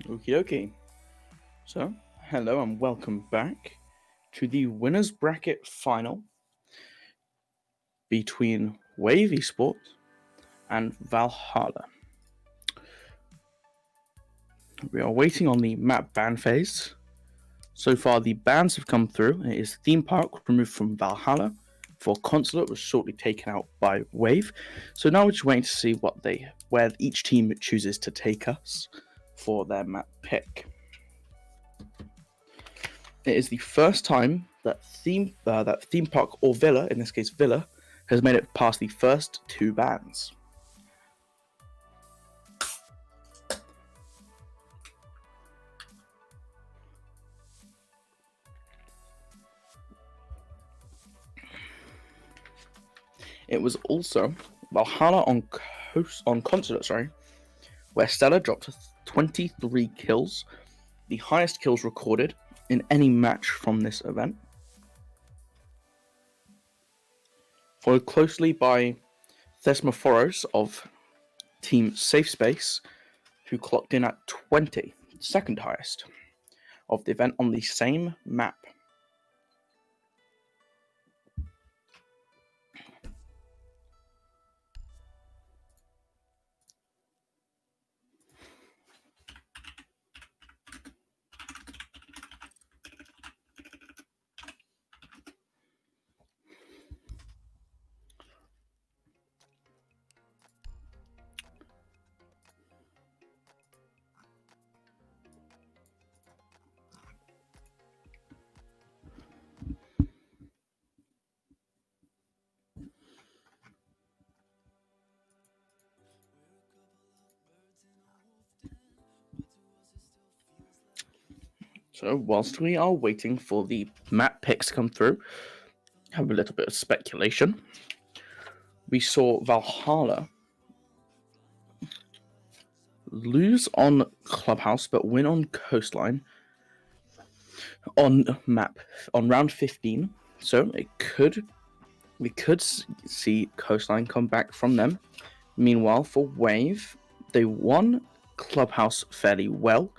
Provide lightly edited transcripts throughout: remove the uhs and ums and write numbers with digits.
Okie dokie. So, hello and welcome back to the winners bracket final between Wave Esports and Valhalla. We are waiting on the map ban phase. So far, the bans have come through. It is Theme Park removed from Valhalla, for Consulate was shortly taken out by Wave. So now we're just waiting to see where each team chooses to take us for their map pick. It is the first time that theme park or villa, in this case villa, has made it past the first two bans. It was also Valhalla on Consulate, where Stella dropped 23 kills, the highest kills recorded in any match from this event. Followed closely by Thesmophoros of Team Safe Space, who clocked in at 20, second highest of the event on the same map. So whilst we are waiting for the map picks to come through, have a little bit of speculation. We saw Valhalla lose on Clubhouse but win on Coastline on round 15. So we could see Coastline come back from them. Meanwhile, for Wave, they won Clubhouse fairly well.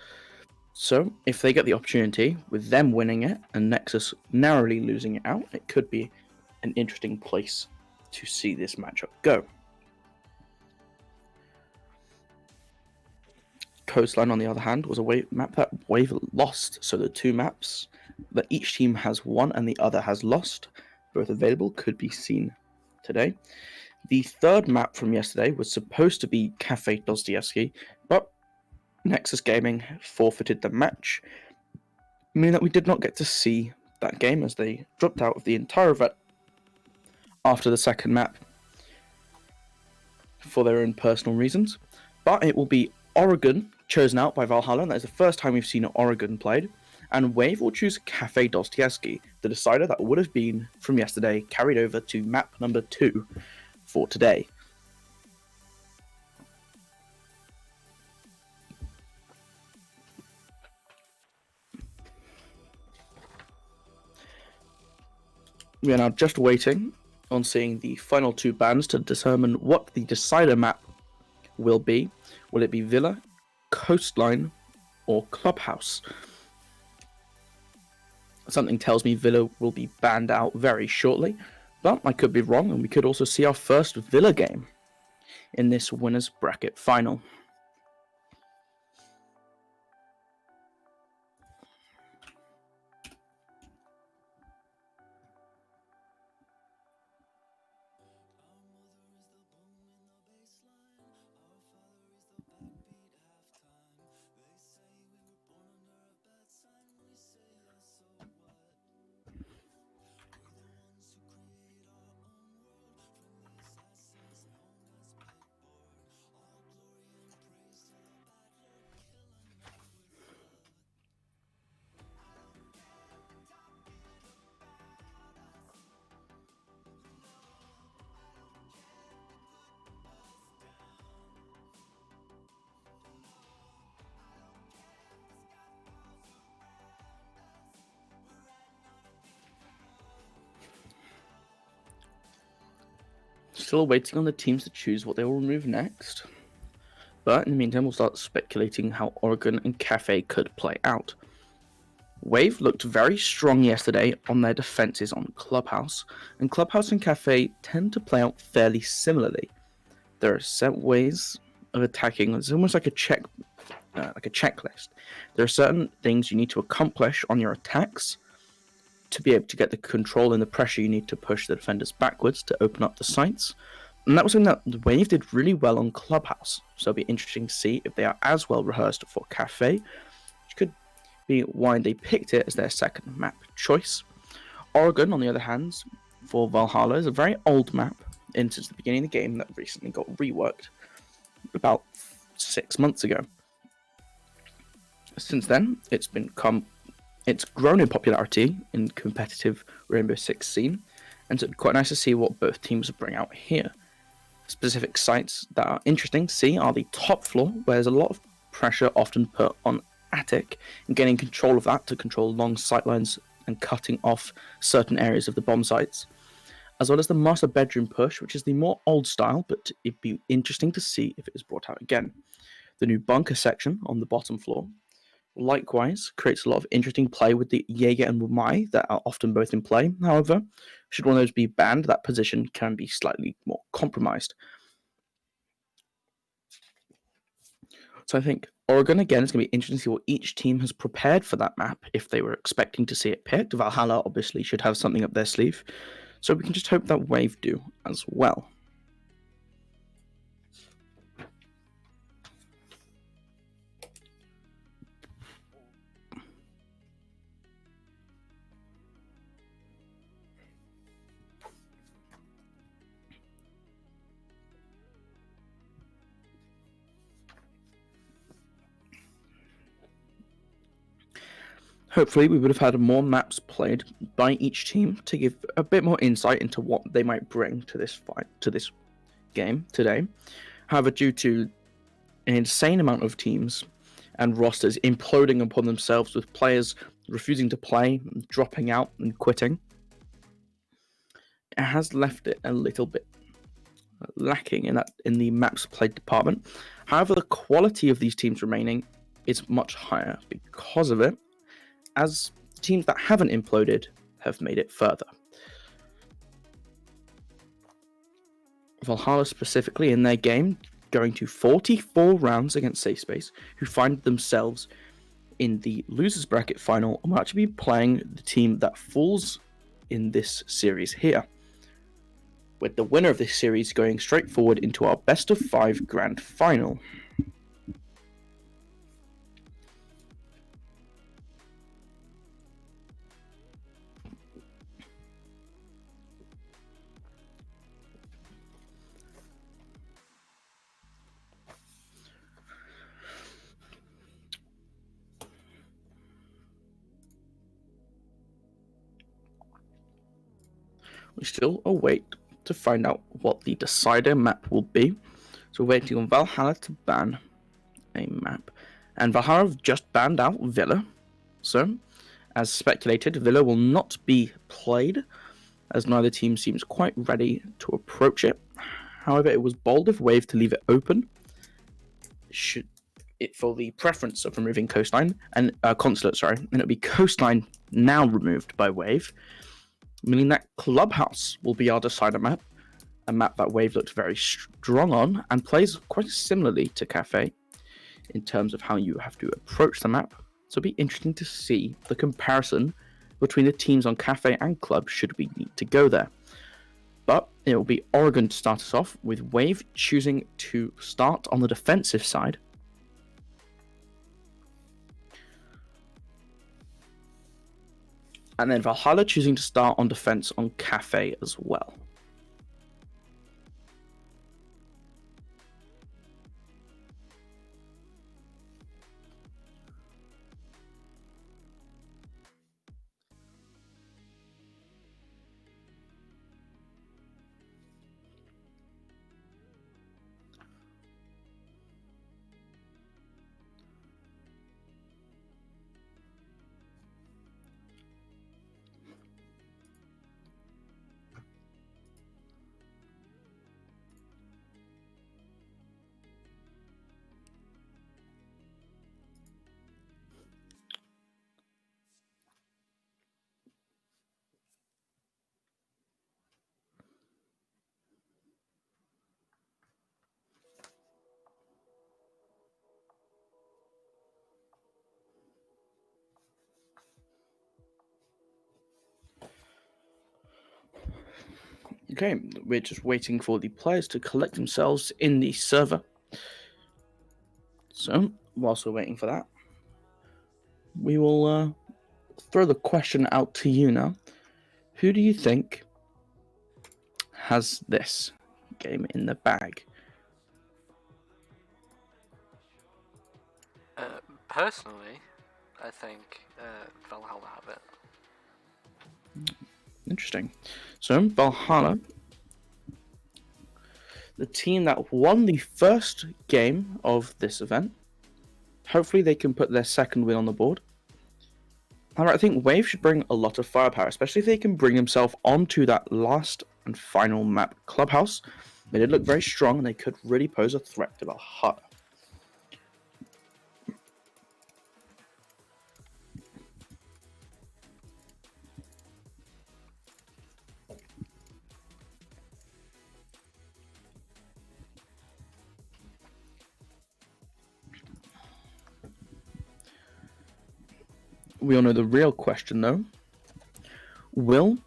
So if they get the opportunity with them winning it and Nexus narrowly losing it out, it could be an interesting place to see this matchup go. Coastline, on the other hand, was a map that Wave lost. So the two maps that each team has won and the other has lost, both available, could be seen today. The third map from yesterday was supposed to be Cafe Dostoevsky, but Nexus Gaming forfeited the match, meaning that we did not get to see that game as they dropped out of the entire event after the second map for their own personal reasons. But it will be Oregon chosen out by Valhalla. That is the first time we've seen Oregon played. And Wave will choose Cafe Dostoevsky, the decider that would have been from yesterday carried over to map number 2 for today. We are now just waiting on seeing the final two bans to determine what the decider map will be. Will it be Villa, Coastline, or Clubhouse? Something tells me Villa will be banned out very shortly, but I could be wrong, and we could also see our first Villa game in this winners bracket final. Still waiting on the teams to choose what they will remove next. But in the meantime, we'll start speculating how Oregon and Cafe could play out. Wave looked very strong yesterday on their defenses on Clubhouse, and Clubhouse and Cafe tend to play out fairly similarly. There are set ways of attacking. It's almost like a checklist. There are certain things you need to accomplish on your attacks to be able to get the control and the pressure you need to push the defenders backwards to open up the sites. And that was something that the Wave did really well on Clubhouse. So it'll be interesting to see if they are as well rehearsed for Cafe, which could be why they picked it as their second map choice. Oregon, on the other hand, for Valhalla, is a very old map since the beginning of the game that recently got reworked about 6 months ago. Since then, it's grown in popularity in competitive Rainbow Six scene, and it's quite nice to see what both teams bring out here. Specific sites that are interesting to see are the top floor, where there's a lot of pressure often put on Attic, and getting control of that to control long sightlines and cutting off certain areas of the bomb sites, as well as the master bedroom push, which is the more old style, but it'd be interesting to see if it is brought out again. The new bunker section on the bottom floor likewise creates a lot of interesting play with the Jaeger and Wumai that are often both in play. However, should one of those be banned, that position can be slightly more compromised. So I think Oregon, again, is going to be interesting to see what each team has prepared for that map if they were expecting to see it picked. Valhalla obviously should have something up their sleeve, so we can just hope that Wave do as well. Hopefully, we would have had more maps played by each team to give a bit more insight into what they might bring to this game today. However, due to an insane amount of teams and rosters imploding upon themselves with players refusing to play, dropping out, and quitting, it has left it a little bit lacking in the maps played department. However, the quality of these teams remaining is much higher because of it, as teams that haven't imploded have made it further. Valhalla specifically in their game, going to 44 rounds against Safe Space, who find themselves in the losers bracket final, and will actually be playing the team that falls in this series here, with the winner of this series going straight forward into our best of 5 grand final. We still await to find out what the decider map will be. So we're waiting on Valhalla to ban a map. And Valhalla have just banned out Villa. So, as speculated, Villa will not be played, as neither team seems quite ready to approach it. However, it was bold of Wave to leave it open for the preference of removing Coastline and Consulate, and it'll be Coastline now removed by Wave, meaning that Clubhouse will be our decider map, a map that Wave looked very strong on and plays quite similarly to Cafe in terms of how you have to approach the map. So it'll be interesting to see the comparison between the teams on Cafe and Club should we need to go there. But it will be Oregon to start us off, with Wave choosing to start on the defensive side. And then Valhalla choosing to start on defense on Cafe as well. Okay, we're just waiting for the players to collect themselves in the server. So, whilst we're waiting for that, we will throw the question out to you now. Who do you think has this game in the bag? Personally, I think Valhalla have it. Interesting. So, Valhalla, the team that won the first game of this event, hopefully they can put their second win on the board. However, I think Wave should bring a lot of firepower, especially if they can bring themselves onto that last and final map, Clubhouse. They did look very strong, and they could really pose a threat to Valhalla. We all know the real question, though. Will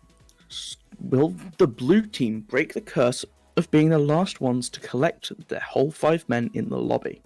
the blue team break the curse of being the last ones to collect their whole 5 men in the lobby?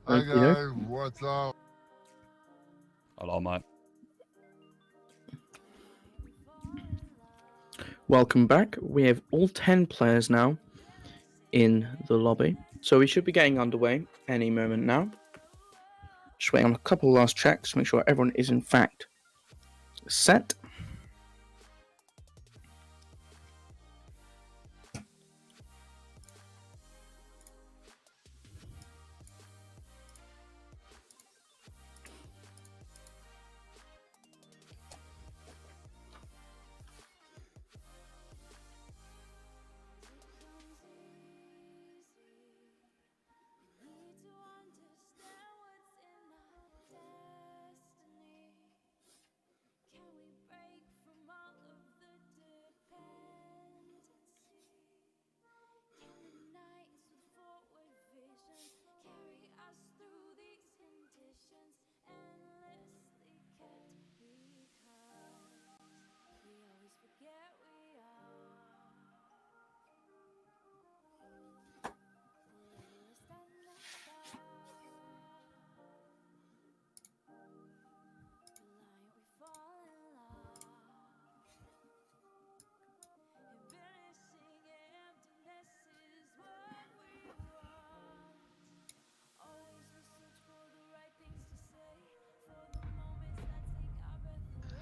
Hi Okay, guys, what's up? Hello, mate. welcome back. We have all 10 players now in the lobby, so we should be getting underway any moment now. Just waiting on a couple last checks to make sure everyone is in fact set.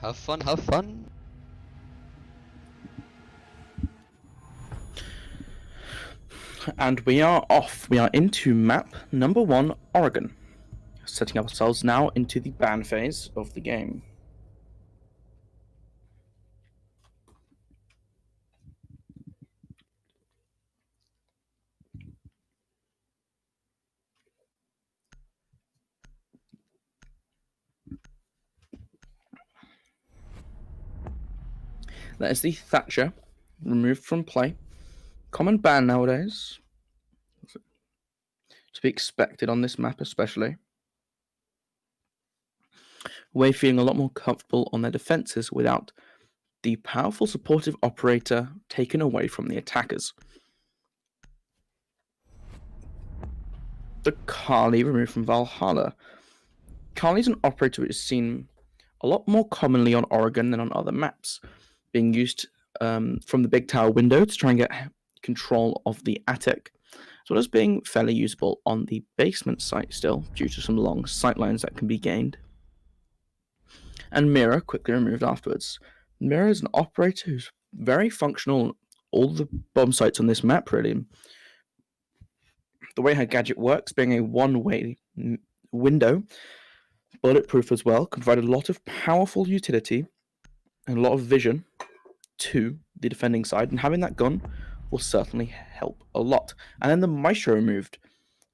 Have fun, have fun. And we are off. We are into map number 1, Oregon. Setting ourselves now into the ban phase of the game. That is the Thatcher, removed from play. Common ban nowadays. To be expected on this map especially. Way feeling a lot more comfortable on their defences without the powerful supportive operator taken away from the attackers. The Kali removed from Valhalla. Kali is an operator which is seen a lot more commonly on Oregon than on other maps, being used from the big tower window to try and get control of the attic, as well as being fairly usable on the basement site still, due to some long sightlines that can be gained. And Mira quickly removed afterwards. Mira is an operator who's very functional on all the bomb sites on this map, really. The way her gadget works, being a one-way window, bulletproof as well, can provide a lot of powerful utility and a lot of vision to the defending side, and having that gun will certainly help a lot. And then the Maestro removed.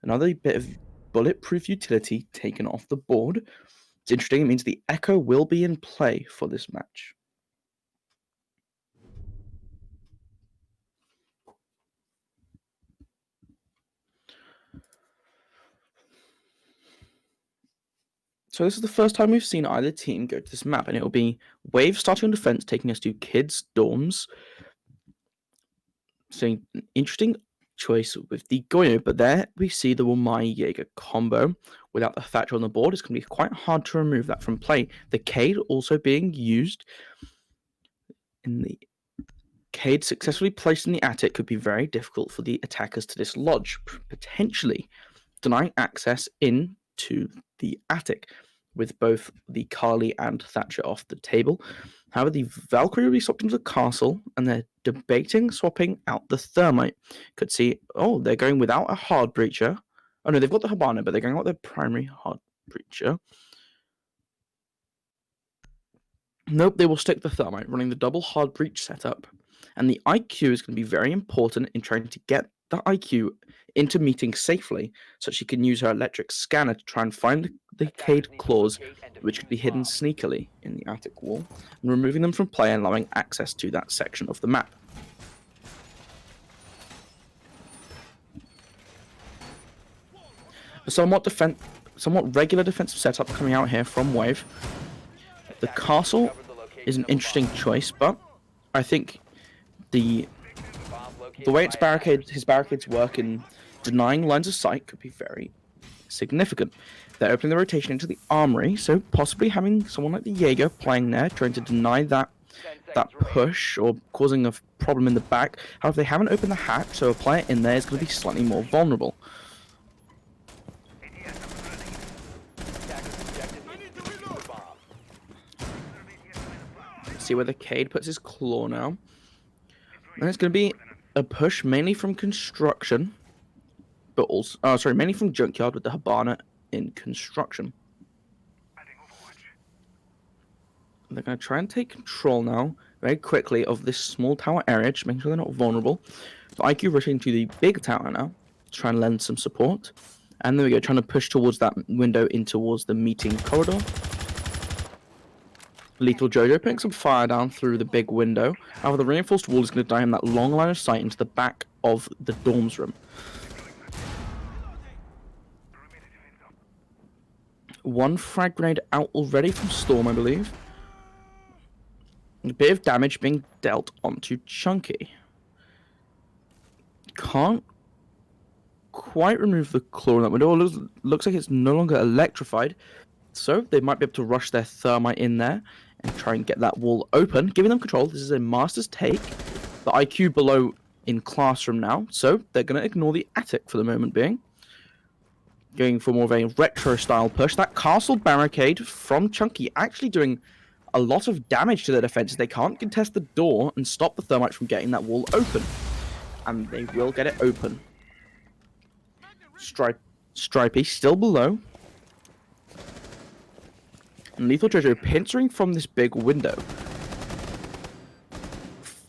Another bit of bulletproof utility taken off the board. It's interesting, it means the Echo will be in play for this match. So this is the first time we've seen either team go to this map, and it will be Wave starting on defense, taking us to Kids Dorms. So an interesting choice with the Goyo, but there we see the Wamai Jaeger combo. Without the Thatcher on the board, it's going to be quite hard to remove that from play. The Cade also being used in the Cade successfully placed in the attic could be very difficult for the attackers to dislodge, potentially denying access into the attic, with both the Carly and Thatcher off the table. However, the Valkyrie will be swapped into the castle, and they're debating swapping out the Thermite. Could see, they're going without a hard breacher. Oh no, they've got the Habana, but they're going without their primary hard breacher. Nope, they will stick the Thermite, running the double hard breach setup. And the IQ is going to be very important in trying to get the IQ into meeting safely, so she can use her electric scanner to try and find the Cade claws, which could be hidden sneakily in the attic wall, and removing them from play and allowing access to that section of the map. A somewhat regular defensive setup coming out here from Wave. The castle is an interesting choice, but I think the way his barricades work in denying lines of sight could be very significant. They're opening the rotation into the armory, so possibly having someone like the Jaeger playing there, trying to deny that push or causing a problem in the back. However, they haven't opened the hatch, so a player in there is going to be slightly more vulnerable. See where the Cade puts his claw now. And it's going to be a push mainly from construction, but also, mainly from junkyard with the Hibana in construction. They're going to try and take control now, very quickly, of this small tower area, just making sure they're not vulnerable. So IQ rushing to the big tower now, to try and lend some support. And there we go, trying to push towards that window in towards the meeting corridor. Lethal Jojo putting some fire down through the big window. However, the reinforced wall is going to die him that long line of sight into the back of the dorms room. One frag grenade out already from Storm, I believe. A bit of damage being dealt onto Chunky. Can't quite remove the claw in that window. Looks like it's no longer electrified. So they might be able to rush their thermite in there and try and get that wall open, giving them control. This is a master's take. The IQ below in classroom now, so they're going to ignore the attic for the moment being. Going for more of a retro-style push. That castle barricade from Chunky actually doing a lot of damage to their defenses. They can't contest the door and stop the thermite from getting that wall open. And they will get it open. Stripey still below. And Lethal Jojo pincering from this big window.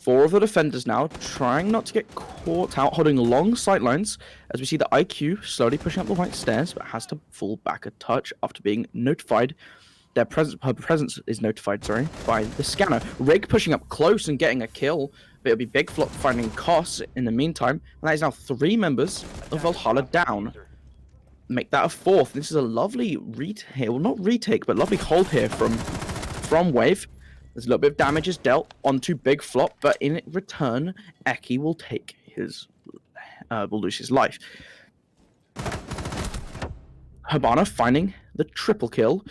4 of the defenders now trying not to get caught out, holding long sight lines, as we see the IQ slowly pushing up the white stairs, but has to fall back a touch after being notified. Her presence is notified, by the scanner. Rig pushing up close and getting a kill, but it'll be Big Flop finding Koss in the meantime, and that is now 3 members of Valhalla down. Make that a 4th. This is a lovely retake, well, not retake, but lovely hold here from Wave. There's a little bit of damage is dealt onto Big Flop, but in return, Eki will take will lose his life. Hibana finding the triple kill.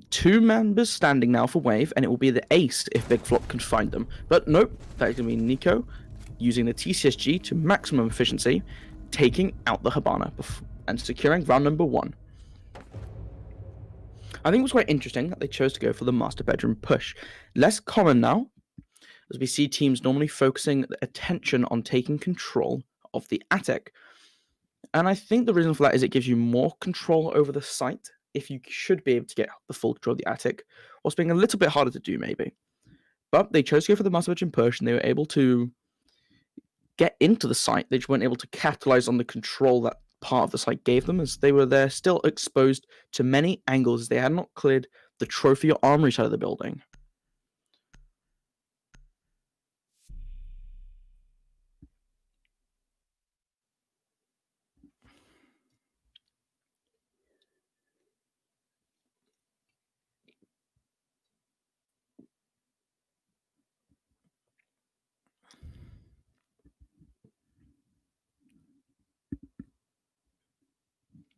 2 members standing now for Wave, and it will be the ace if Big Flop can find them. But nope, that is going to be Nico using the TCSG to maximum efficiency, taking out the Hibana and securing round number 1. I think it was quite interesting that they chose to go for the master bedroom push. Less common now, as we see teams normally focusing attention on taking control of the attic. And I think the reason for that is it gives you more control over the site, if you should be able to get the full control of the attic, whilst being a little bit harder to do maybe. But they chose to go for the master bedroom push, and they were able to get into the site. They just weren't able to capitalize on the control that part of the site gave them, as they were there still exposed to many angles as they had not cleared the trophy or armory side of the building.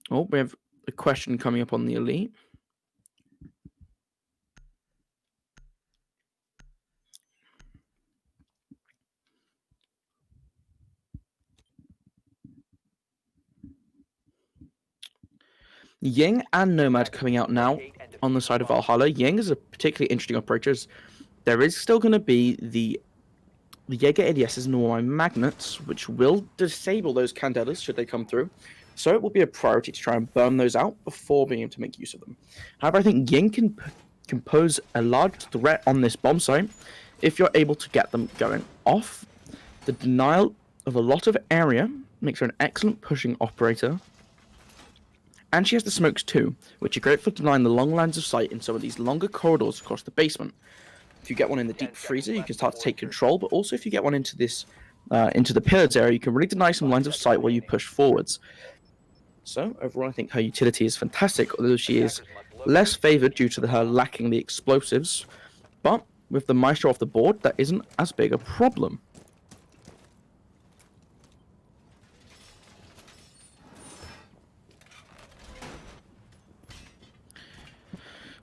Oh, we have a question coming up on the elite. Ying and Nomad coming out now on the side of Valhalla. Ying is a particularly interesting operator, as there is still going to be the Jaeger ADSs and all my magnets, which will disable those candelas should they come through. So it will be a priority to try and burn those out before being able to make use of them. However, I think Ying can pose a large threat on this bomb site if you're able to get them going off. The denial of a lot of area makes her an excellent pushing operator. And she has the smokes too, which are great for denying the long lines of sight in some of these longer corridors across the basement. If you get one in the deep freezer, you can start to take control, but also if you get one into this, into the pillars area, you can really deny some lines of sight while you push forwards. So, overall, I think her utility is fantastic, although she is less favoured due to her lacking the explosives. But with the Maestro off the board, that isn't as big a problem.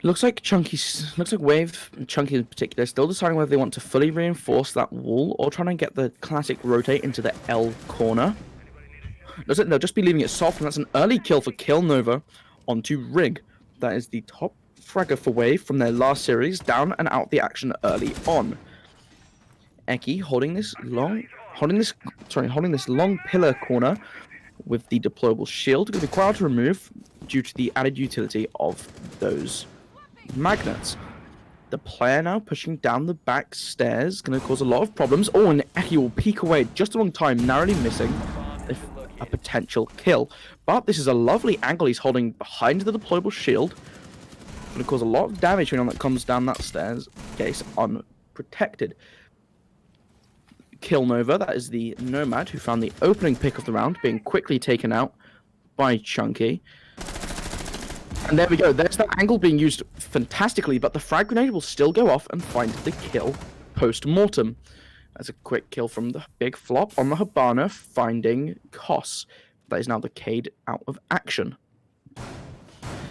Looks like Wave and Chunky in particular are still deciding whether they want to fully reinforce that wall or trying to get the classic rotate into the L corner. Looks like they'll just be leaving it soft, and that's an early kill for Killnova onto Rig. That is the top fragger for Wave from their last series, down and out the action early on. Eki holding this long pillar corner with the deployable shield. Going to be quite hard to remove due to the added utility of those magnets. The player now pushing down the back stairs, going to cause a lot of problems. Oh, and Eki will peek away just a long time, narrowly missing a potential kill. But this is a lovely angle he's holding behind the deployable shield. Going to cause a lot of damage to anyone that comes down that stairs case unprotected. Killnova, that is the Nomad who found the opening pick of the round, being quickly taken out by Chunky. And there we go, there's that angle being used fantastically, but the frag grenade will still go off and find the kill post-mortem. That's a quick kill from the big flop on the Hibana, finding Koss. That is now the Cade out of action.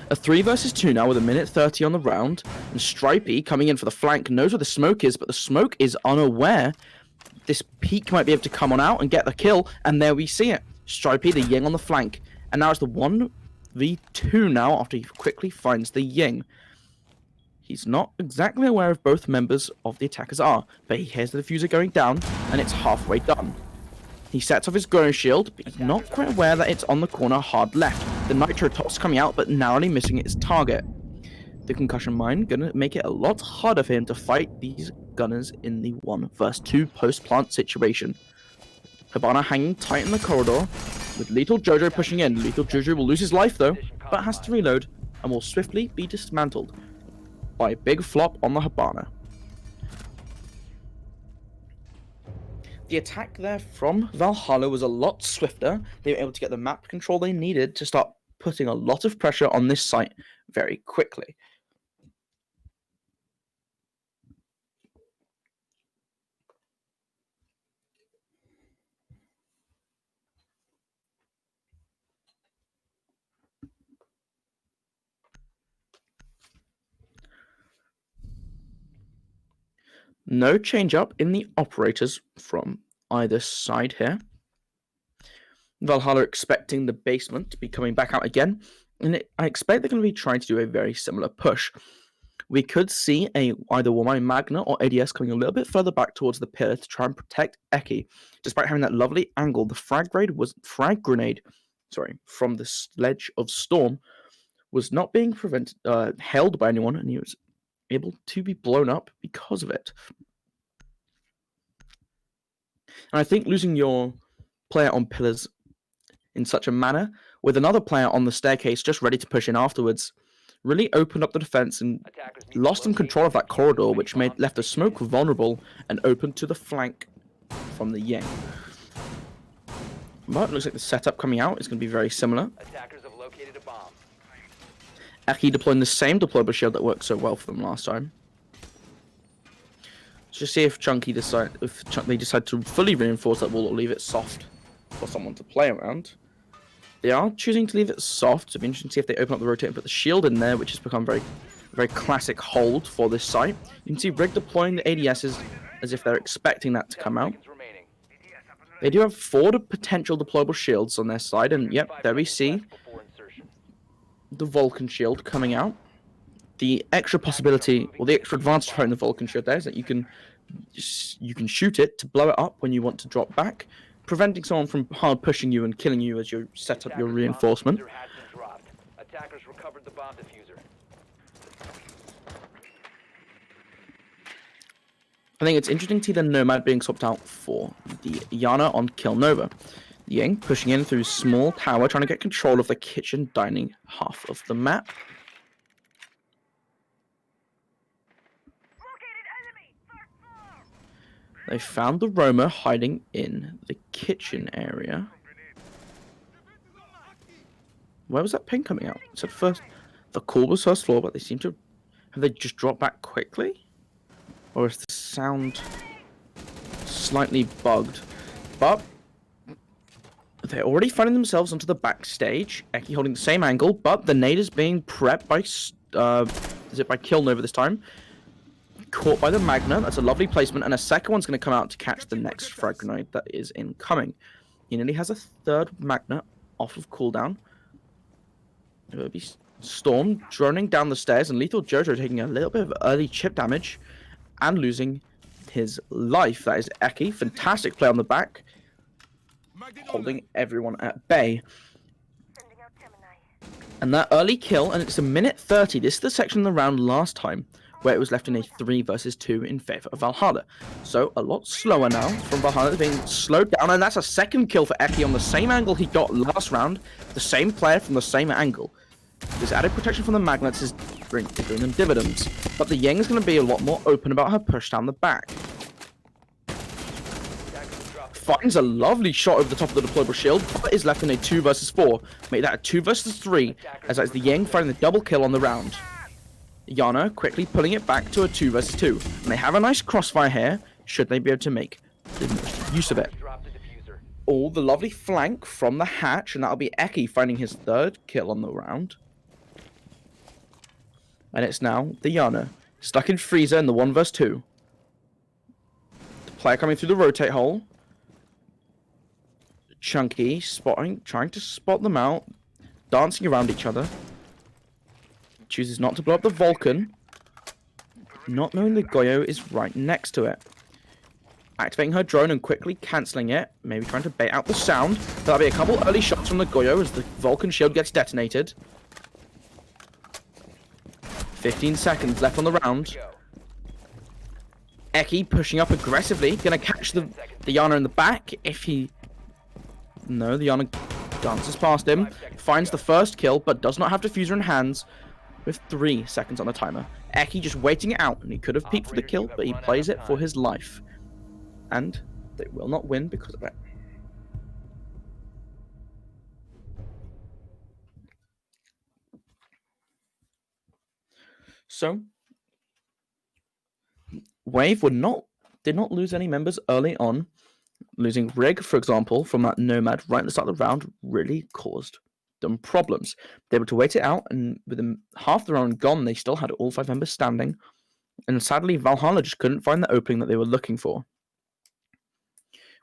A 3 versus 2 now with 1:30 on the round, and Stripey coming in for the flank, knows where the smoke is, but the smoke is unaware. This peak might be able to come on out and get the kill, and there we see it. Stripey, the Ying on the flank, and now it's the 1v2 now after he quickly finds the Ying. He's not exactly aware of both members of the attackers are, but he hears the diffuser going down, and it's halfway done. He sets off his grow shield, but he's not quite aware that it's on the corner hard left. The nitro toss coming out, but narrowly missing its target. The concussion mine gonna make it a lot harder for him to fight these gunners in the 1 vs 2 post-plant situation. Hibana hanging tight in the corridor, with Lethal Jojo pushing in. Lethal Jojo will lose his life though, but has to reload, and will swiftly be dismantled by a big flop on the Hibana. The attack there from Valhalla was a lot swifter. They were able to get the map control they needed to start putting a lot of pressure on this site very quickly. No change up in the operators from either side here. Valhalla expecting the basement to be coming back out again, and I expect they're going to be trying to do a very similar push. We could see either Warmine Magna or ADS coming a little bit further back towards the pillar to try and protect Eki. Despite having that lovely angle, the frag grenade from the Sledge of Storm was not being held by anyone, and he was able to be blown up because of it. And I think losing your player on pillars in such a manner, with another player on the staircase just ready to push in afterwards, really opened up the defense and lost some control of that corridor, which left the smoke vulnerable and open to the flank from the Yang. But it looks like the setup coming out is going to be very similar. Attackers have located a bomb. Eki deploying the same deployable shield that worked so well for them last time. Let's just see if they decide to fully reinforce that wall or leave it soft for someone to play around. They are choosing to leave it soft, so it'll be interesting to see if they open up the rotate and put the shield in there, which has become very classic hold for this site. You can see Rig deploying the ADSs as if they're expecting that to come out. They do have 4 potential deployable shields on their side, and yep, there we see the Vulcan shield coming out. The extra possibility, or the extra advantage of having the Vulcan shield there is that you can shoot it to blow it up when you want to drop back, preventing someone from hard pushing you and killing you as you set up your reinforcement. Attackers recovered the bomb diffuser. I think it's interesting to see the Nomad being swapped out for the Yana on Killnova. Ying pushing in through small tower, trying to get control of the kitchen dining half of the map. They found the Roma hiding in the kitchen area. Where was that ping coming out? It said first, the call was first floor, but they seem to have they just dropped back quickly, or is the sound slightly bugged? But they're already finding themselves onto the backstage. Eki holding the same angle, but the nade is being prepped by Is it by Killnova this time? Caught by the Magna. That's a lovely placement. And a second one's going to come out to catch the next frag grenade that is incoming. He nearly has a third Magna off of cooldown. It will be Storm droning down the stairs, and Lethal Jojo taking a little bit of early chip damage and losing his life. That is Eki. Fantastic play on the back, holding everyone at bay. And that early kill, and it's a minute 30. This is the section of the round last time where it was left in a 3 versus 2 in favor of Valhalla. So a lot slower now from Valhalla, being slowed down, and that's a second kill for Eki on the same angle he got last round. The same player from the same angle. This added protection from the Magnets is doing them dividends, but the Yang is going to be a lot more open about her push down the back. Finds a lovely shot over the top of the deployable shield, but is left in a 2 versus 4. Make that a 2 versus 3, as that's the Yang finding the double kill on the round. Yana quickly pulling it back to a 2 versus 2. And they have a nice crossfire here, should they be able to make the most use of it. Oh, the lovely flank from the hatch, and that'll be Eki finding his 3rd kill on the round. And it's now the Yana, stuck in Freezer in the 1 versus 2. The player coming through the rotate hole. Chunky spotting, trying to spot them out, dancing around each other. Chooses not to blow up the Vulcan, not knowing the Goyo is right next to it. Activating her drone and quickly cancelling it, maybe trying to bait out the sound. There'll be a couple early shots from the Goyo as the Vulcan shield gets detonated. 15 seconds left on the round. Eki pushing up aggressively, gonna catch the Yana in the back if he... No, the Yana dances past him, finds the first kill, but does not have diffuser in hands with 3 seconds on the timer. Eki just waiting it out, and he could have peeked for the kill, but he plays it for his life. And they will not win because of it. So, Wave did not lose any members early on. Losing Rig, for example, from that Nomad right at the start of the round really caused them problems. They were able to wait it out, and with them half the round gone, they still had all 5 members standing. And sadly, Valhalla just couldn't find the opening that they were looking for.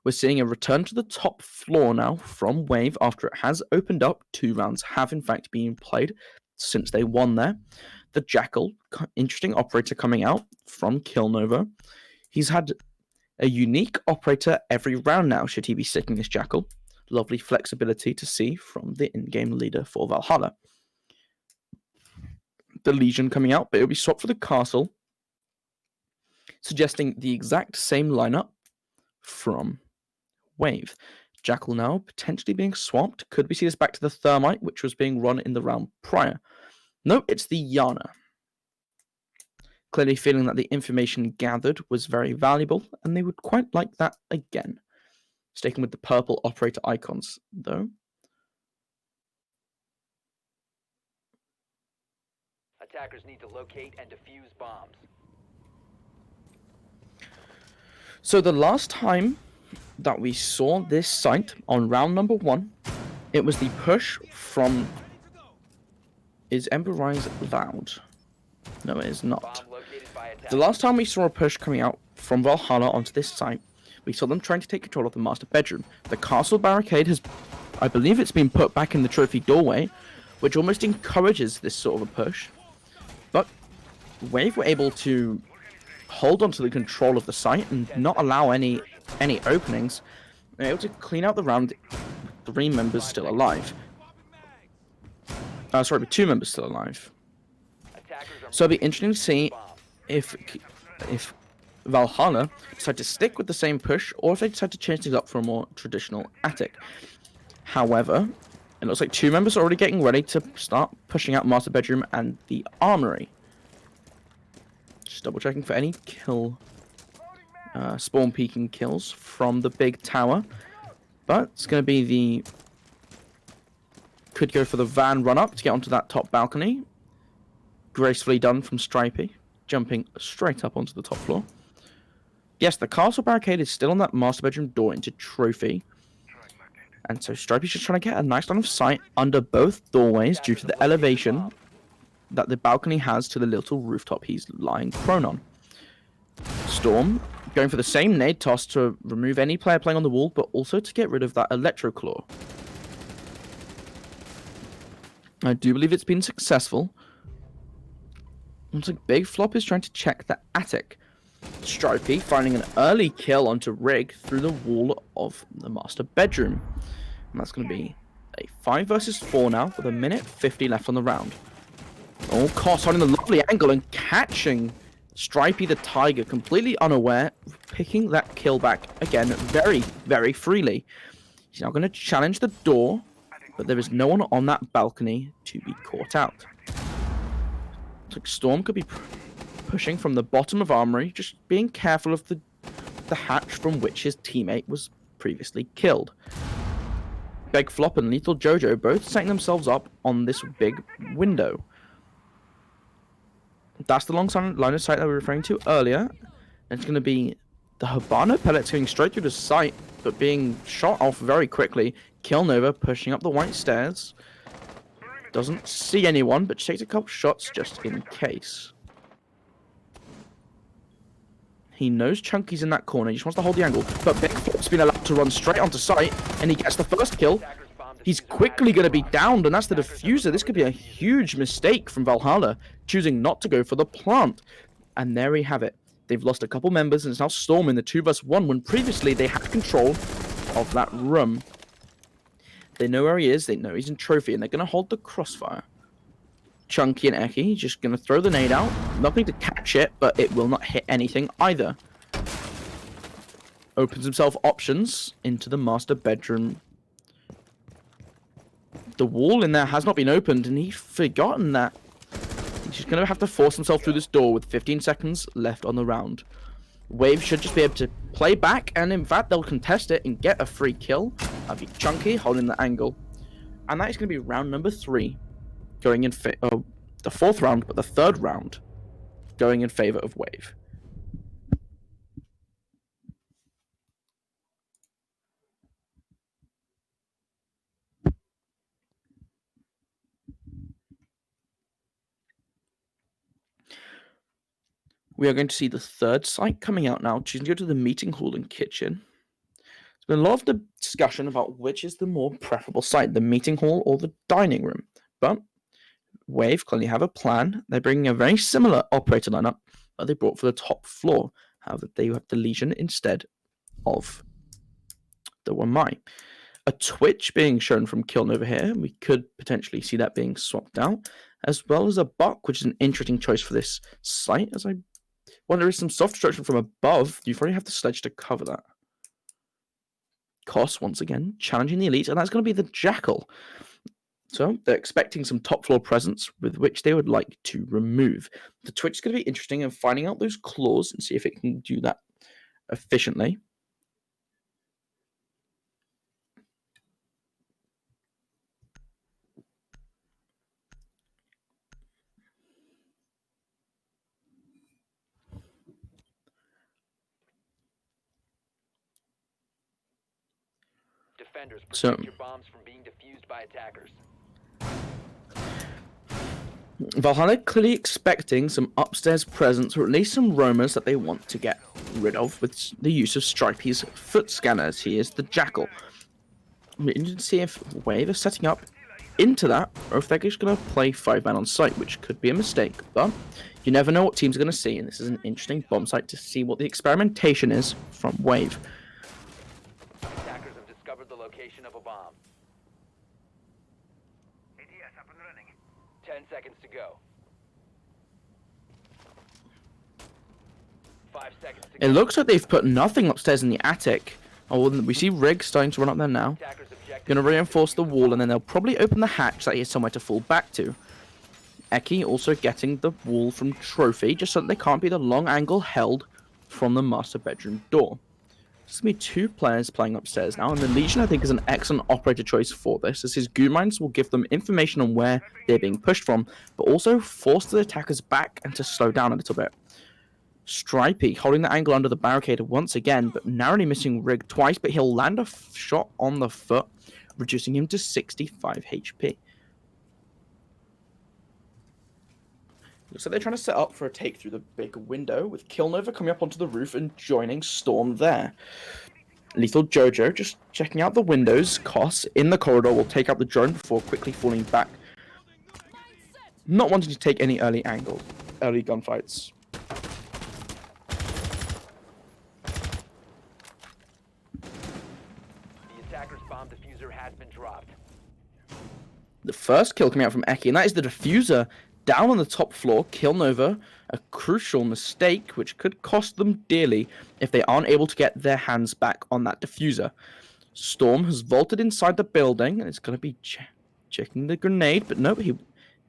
We're seeing a return to the top floor now from Wave after it has opened up. 2 rounds have in fact been played since they won there. The Jackal, interesting operator coming out from Killnova. He's had a unique operator every round now, should he be sticking this Jackal. Lovely flexibility to see from the in-game leader for Valhalla. The Legion coming out, but it'll be swapped for the Castle, suggesting the exact same lineup from Wave. Jackal now potentially being swapped. Could we see this back to the Thermite, which was being run in the round prior? No, it's the Yana. Clearly feeling that the information gathered was very valuable, and they would quite like that again. Sticking with the purple operator icons, though. Attackers need to locate and defuse bombs. So the last time that we saw this site on round number 1, it was the push from... Is Ember Rise loud? No, it is not. The last time we saw a push coming out from Valhalla onto this site, we saw them trying to take control of the master bedroom. The castle barricade has, I believe it's been put back in the trophy doorway, which almost encourages this sort of a push. But Wave were able to hold onto the control of the site and not allow any openings. They were able to clean out the round with 3 members still alive. Sorry, with 2 members still alive. So it'll be interesting to see if Valhalla decide to stick with the same push, or if they decide to change things up for a more traditional attic. However, it looks like 2 members are already getting ready to start pushing out Master Bedroom and the Armory. Just double checking for any kill, spawn peeking kills from the big tower. But it's going to be the... Could go for the van run up to get onto that top balcony. Gracefully done from Stripey, jumping straight up onto the top floor. Yes, the castle barricade is still on that master bedroom door into trophy. And so Stripey's just trying to get a nice line of sight under both doorways due to the elevation. that the balcony has to the little rooftop he's lying prone on. Storm going for the same nade toss to remove any player playing on the wall, but also to get rid of that electro claw. I do believe it's been successful. Looks like Big Flop is trying to check the attic. Stripey finding an early kill onto Rig through the wall of the master bedroom. And that's going to be a 5 versus 4 now with 1:50 left on the round. Oh, Koss finding the lovely angle and catching Stripey the Tiger completely unaware, picking that kill back again very, very freely. He's now going to challenge the door, but there is no one on that balcony to be caught out. Looks like Storm could be pushing from the bottom of Armory, just being careful of the hatch from which his teammate was previously killed. Big Flop and Lethal Jojo both setting themselves up on this big window. That's the long line of sight that we were referring to earlier. It's going to be the Habano pellets going straight through the sight, but being shot off very quickly. Killnova pushing up the white stairs. Doesn't see anyone, but takes a couple shots just in case. He knows Chunky's in that corner. He just wants to hold the angle. But Big Flop's been allowed to run straight onto sight, and he gets the first kill. He's quickly going to be downed, and that's the diffuser. This could be a huge mistake from Valhalla, choosing not to go for the plant. And there we have it. They've lost a couple members, and it's now Storm in the 2 vs 1, when previously they had control of that room. They know where he is, they know he's in trophy, and they're going to hold the crossfire. Chunky and Eki just going to throw the nade out. Nothing to catch it, but it will not hit anything either. Opens himself options into the master bedroom. The wall in there has not been opened, and he's forgotten that. He's just going to have to force himself through this door with 15 seconds left on the round. Wave should just be able to play back, and in fact, they'll contest it and get a free kill. That'll be Chunky holding the angle. And that is going to be round number 3, going in the 4th round, but the 3rd round going in favor of Wave. We are going to see the 3rd site coming out now, choosing to go to the meeting hall and kitchen. There's been a lot of discussion about which is the more preferable site, the meeting hall or the dining room. But Wave clearly have a plan. They're bringing a very similar operator lineup that they brought for the top floor. However, they have the Legion instead of the Wamai. A Twitch being shown from Kiln over here. We could potentially see that being swapped out, as well as a Buck, which is an interesting choice for this site, as when there is some soft destruction from above, you probably have the sledge to cover that. Koss, once again, challenging the elite, and that's going to be the Jackal. So they're expecting some top floor presence with which they would like to remove. The Twitch is going to be interesting in finding out those claws and see if it can do that efficiently. Defenders, protect your bombs from being defused by attackers. Valhalla clearly expecting some upstairs presence, or at least some roamers that they want to get rid of with the use of Stripey's foot scanners. He is the Jackal. We're interested to see if Wave is setting up into that, or if they're just going to play 5-man on site, which could be a mistake. But you never know what teams are going to see, and this is an interesting bomb site to see what the experimentation is from Wave. Attackers have discovered the location of a bomb. 10 seconds to go. 5 seconds to go. It looks like they've put nothing upstairs in the attic. Oh, we see Rig starting to run up there now. Going to reinforce the wall, and then they'll probably open the hatch so that he has somewhere to fall back to. Eki also getting the wall from Trophy, just so that they can't be the long angle held from the master bedroom door. There's going to be 2 players playing upstairs now, and the Legion, I think, is an excellent operator choice for this, as his goo mines will give them information on where they're being pushed from, but also force the attackers back and to slow down a little bit. Stripey holding the angle under the barricade once again, but narrowly missing Rig twice, but he'll land a shot on the foot, reducing him to 65 HP. Looks like they're trying to set up for a take through the big window, with Killnova coming up onto the roof and joining Storm there. Lethal Jojo just checking out the windows. Koss in the corridor will take out the drone before quickly falling back. Not wanting to take any early gunfights. The attacker's bomb diffuser has been dropped. The first kill coming out from Eki, and that is the diffuser down on the top floor. Killnova, a crucial mistake which could cost them dearly if they aren't able to get their hands back on that diffuser. Storm has vaulted inside the building and is going to be checking the grenade, but no, he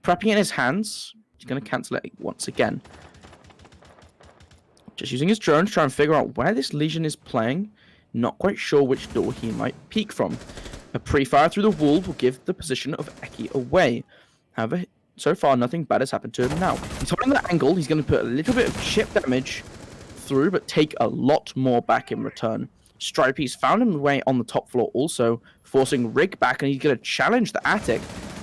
prepping it in his hands. He's going to cancel it once again. Just using his drone to try and figure out where this Legion is playing. Not quite sure which door he might peek from. A pre-fire through the wall will give the position of Eki away. However, so far nothing bad has happened to him now. He's holding the angle. He's going to put a little bit of chip damage through, but take a lot more back in return. Stripey's found him way on the top floor also, forcing Rig back, and he's going to challenge the attic.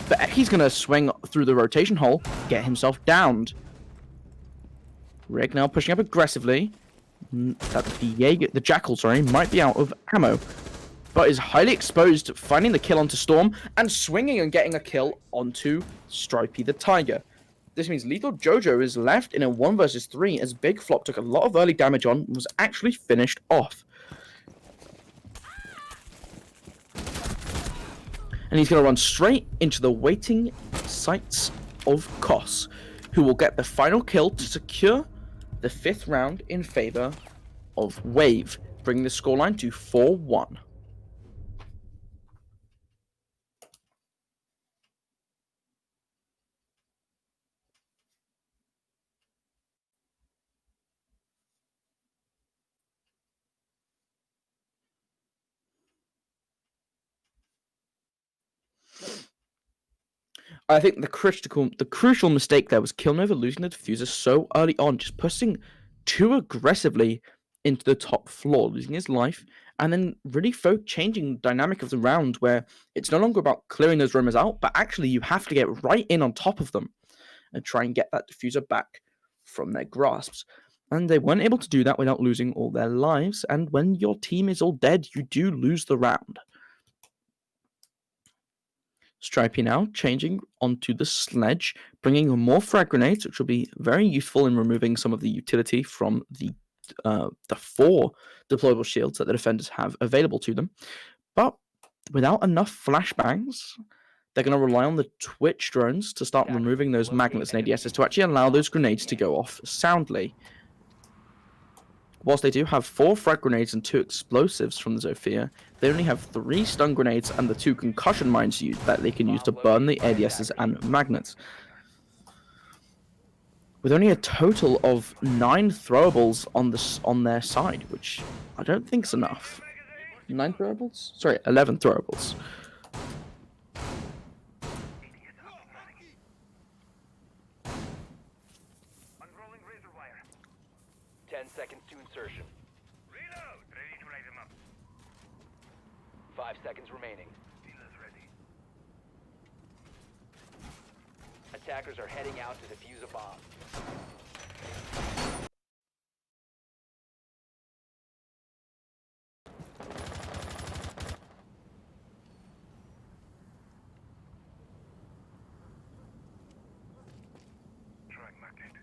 But Eki's going to swing through the rotation hole, get himself downed. Rig now pushing up aggressively. The Jackal, might be out of ammo, but is highly exposed, finding the kill onto Storm and swinging and getting a kill onto Stripey the Tiger. This means Lethal Jojo is left in a 1 versus 3 as Big Flop took a lot of early damage on and was actually finished off. And he's going to run straight into the waiting sights of Koss, who will get the final kill to secure the 5th round in favor of Wave, bringing the scoreline to 4-1. I think the crucial mistake there was Killnova losing the diffuser so early on, just pushing too aggressively into the top floor, losing his life, and then really changing the dynamic of the round where it's no longer about clearing those roamers out, but actually you have to get right in on top of them and try and get that diffuser back from their grasps. And they weren't able to do that without losing all their lives, and when your team is all dead, you do lose the round. Stripey now changing onto the sledge, bringing more frag grenades, which will be very useful in removing some of the utility from the 4 deployable shields that the defenders have available to them. But without enough flashbangs, they're going to rely on the Twitch drones to start removing those magnets and ADSs to actually allow those grenades to go off soundly. Whilst they do have 4 frag grenades and 2 explosives from the Zofia, they only have 3 stun grenades and the 2 concussion mines that they can use to burn the ADSs and magnets. With only a total of 9 throwables on their side, which I don't think is enough. 9 throwables? Sorry, 11 throwables. 10 seconds to insertion. Reload! Ready to light him up. 5 seconds remaining. Dealer's ready. Attackers are heading out to defuse a bomb. Throwing magnet.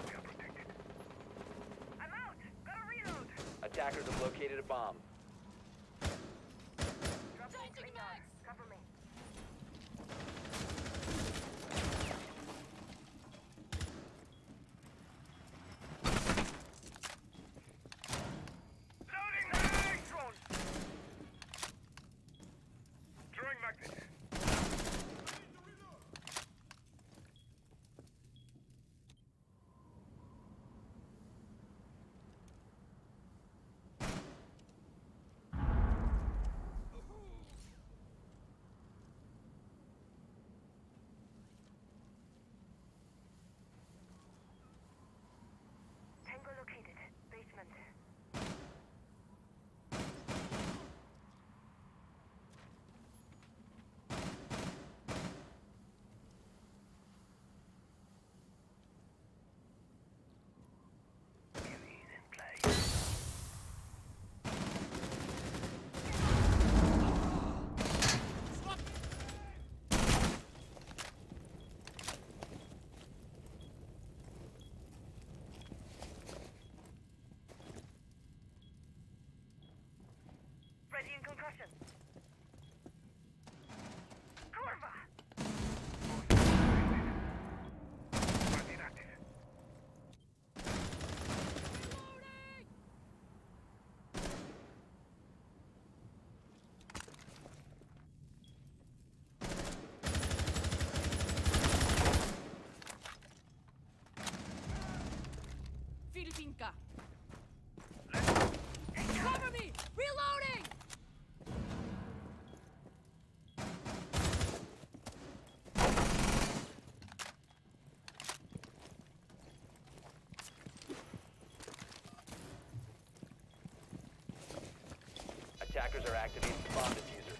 We are protected. I'm out! Gotta reload! Attackers have located a bomb. Changing mags! Cover me. Loading mag! Drone! Throwing magnet. Ready in concussion. Kurva! Target active. Filipinka. Cover me! Reloading! Attackers are activating the bomb diffuser.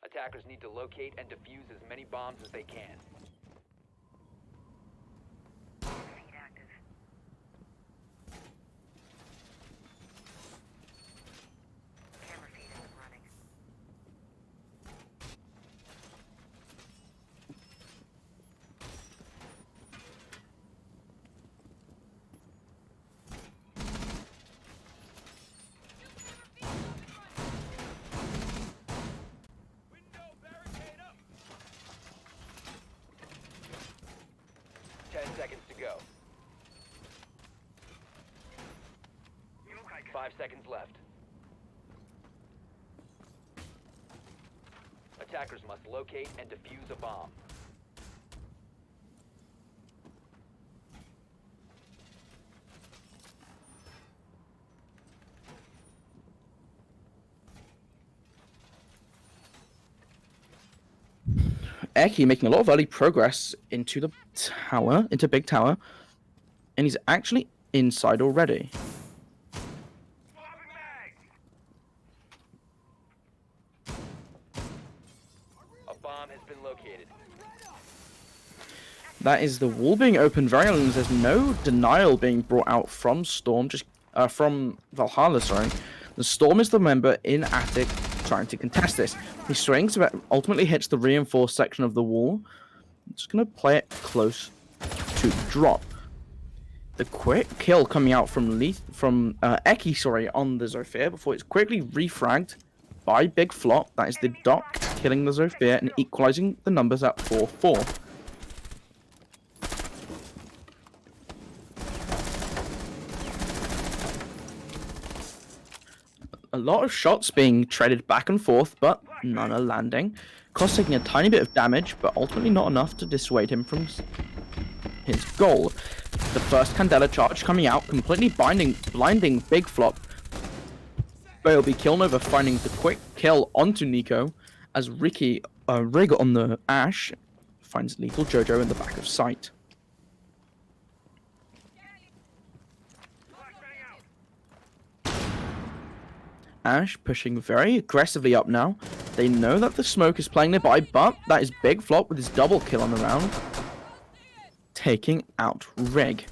Attackers need to locate and defuse as many bombs as they can. Feed active. Camera feed isn't running. Window barricade up. 10 seconds to go. 5 seconds left. Attackers must locate and defuse a bomb. Eki making a lot of early progress into the tower, into Big Tower, and he's actually inside already. Swapping mags. A bomb has been located. That is the wall being opened very early. There's no denial being brought out from Storm, just from Valhalla. Sorry, the Storm is the member in attic trying to contest this. He swings, but ultimately hits the reinforced section of the wall. I'm just gonna play it close to drop. The quick kill coming out from Eki, sorry, on the Zofia before it's quickly refragged by Big Flop. That is the Doc killing the Zofia and equalizing the numbers at 4-4. A lot of shots being traded back and forth, but none are landing. Cross taking a tiny bit of damage, but ultimately not enough to dissuade him from his goal. The first Candela charge coming out, completely blinding Big Flop. But he'll be Killnova finding the quick kill onto Nico, as Rig on the Ash finds Lethal Jojo in the back of sight. Ash pushing very aggressively up now. They know that the smoke is playing nearby, but that is Big Flop with his double kill on the round, taking out Rig.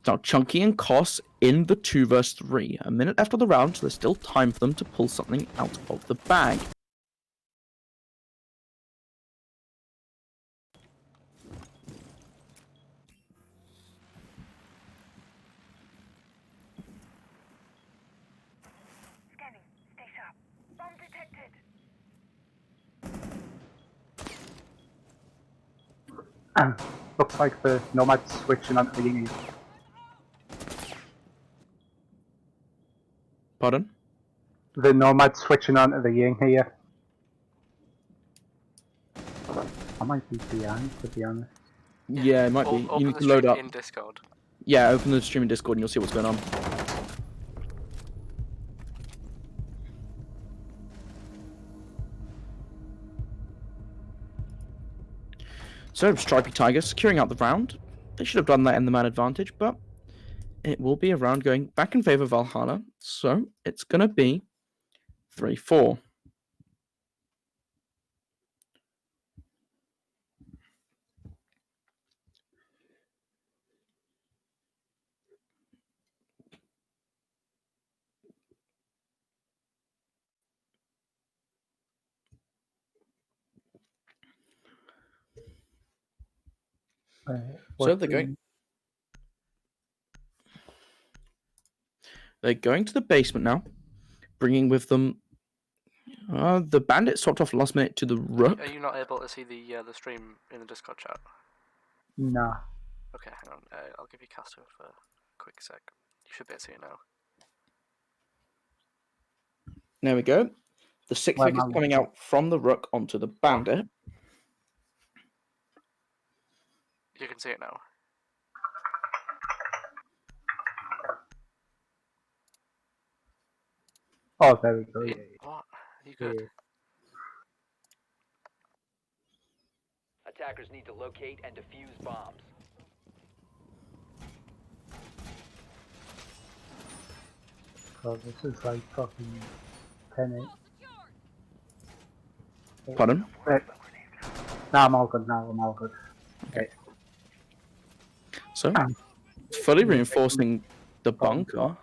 Now, Chunky and Koss in the 2 vs 3. A minute left of the round, so there's still time for them to pull something out of the bag. Scanning. Stay sharp. Bomb detected. Looks like the Nomad's switching onto the Ying. Pardon? The Nomad's switching onto the Ying here. I might be behind, to be honest. Yeah, it might be. You Open need the to load stream up. in Discord. Yeah, open the stream in Discord and you'll see what's going on. So, Stripey Tiger securing out the round. They should have done that in the man advantage, but it will be a round going back in favor of Valhalla. So, it's going to be 3-4. So they're going to the basement now, bringing with them the bandit swapped off last minute to the rook. Are you not able to see the stream in the Discord chat? Nah. Okay, hang on. I'll give you Casto for a quick sec. You should be able to see it now. There we go. The 6 Where pick is am I coming out from the rook onto the bandit. You can see it now. Oh, there we go. Yeah, What? Are you good? yeah. Attackers need to locate and defuse bombs. God, this is like fucking 10 Pardon? Right. Nah, I'm all good now. I'm all good. So, fully reinforcing the bunker.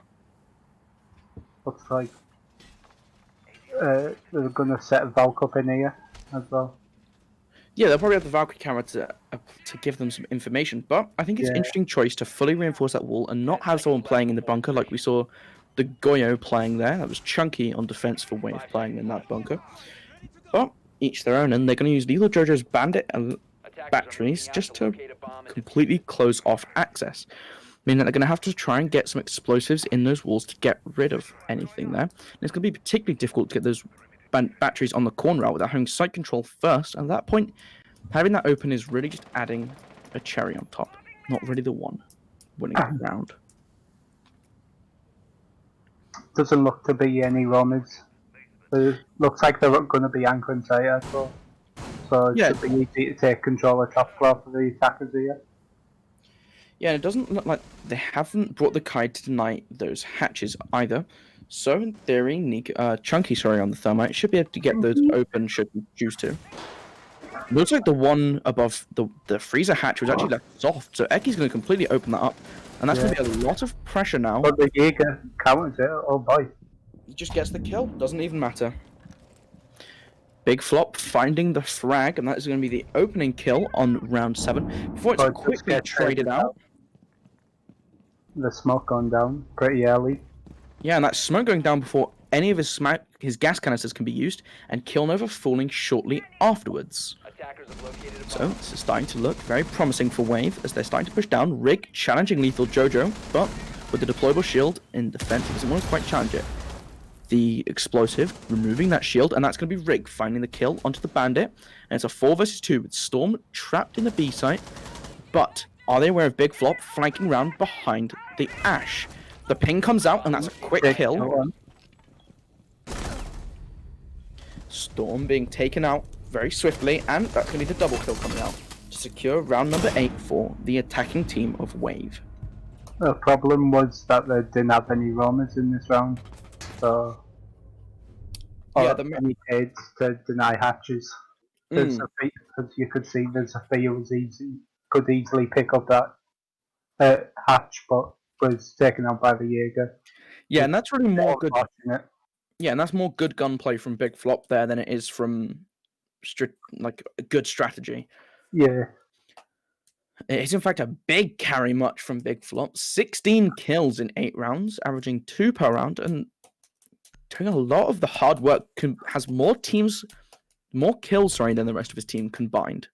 Looks like they're gonna set a Valk up in here as well. Yeah, they'll probably have the Valkyrie camera to give them some information, but I think it's an Yeah. interesting choice to fully reinforce that wall and not have someone playing in the bunker like we saw the Goyo playing there. That was Chunky on defense for Wave playing in that bunker. But each their own, and they're going to use Lethal Jojo's bandit and batteries just to completely close off access. Meaning that they're going to have to try and get some explosives in those walls to get rid of anything there. And it's going to be particularly difficult to get those batteries on the corner out without having site control first. And at that point, having that open is really just adding a cherry on top, not really the one winning the round. Doesn't look to be any Romans. It looks like they're going to be anchoring site as well. So it Yeah. should be easy to take control of top floor for the attackers here. Yeah, and it doesn't look like they haven't brought the kite to deny those hatches either. So in theory, Chunky, on the thermite should be able to get those open should he choose to. Looks like the one above the freezer hatch was actually left soft, so Eki's going to completely open that up, and that's going to be a lot of pressure now. But the Jaeger counters it. Oh boy. He just gets the kill, doesn't even matter. Big Flop finding the frag, and that is going to be the opening kill on round 7. Before it's But just quickly get traded out. The smoke gone down pretty early. Yeah, and that smoke going down before any of his gas canisters can be used, and Killnova falling shortly afterwards. Attackers have located a So bomb. this is starting to look very promising for Wave as they're starting to push down. Rig challenging Lethal Jojo, but with the deployable shield in defense, he doesn't want to quite challenge it. The explosive removing that shield, and that's going to be Rig finding the kill onto the bandit. And it's a 4 vs 2 with Storm trapped in the B site. But are they aware of Big Flop flanking round behind the Ash? The ping comes out, and that's a quick kill. Storm being taken out very swiftly, and that's going to be the double kill coming out to secure round number 8 for the attacking team of Wave. The problem was that they didn't have any Romans in this round, so Yeah, any aids to deny hatches. There's a as you could see, there's a fee was easy, could easily pick up that Hatch, but was taken out by the Jaeger. Yeah, and that's really more good. Unfortunate. Yeah, and that's more good gunplay from Big Flop there than it is from like a good strategy. Yeah, It is in fact a big carry much from Big Flop. 16 kills in 8 rounds, averaging 2 per round, and doing a lot of the hard work. Has more kills, than the rest of his team combined.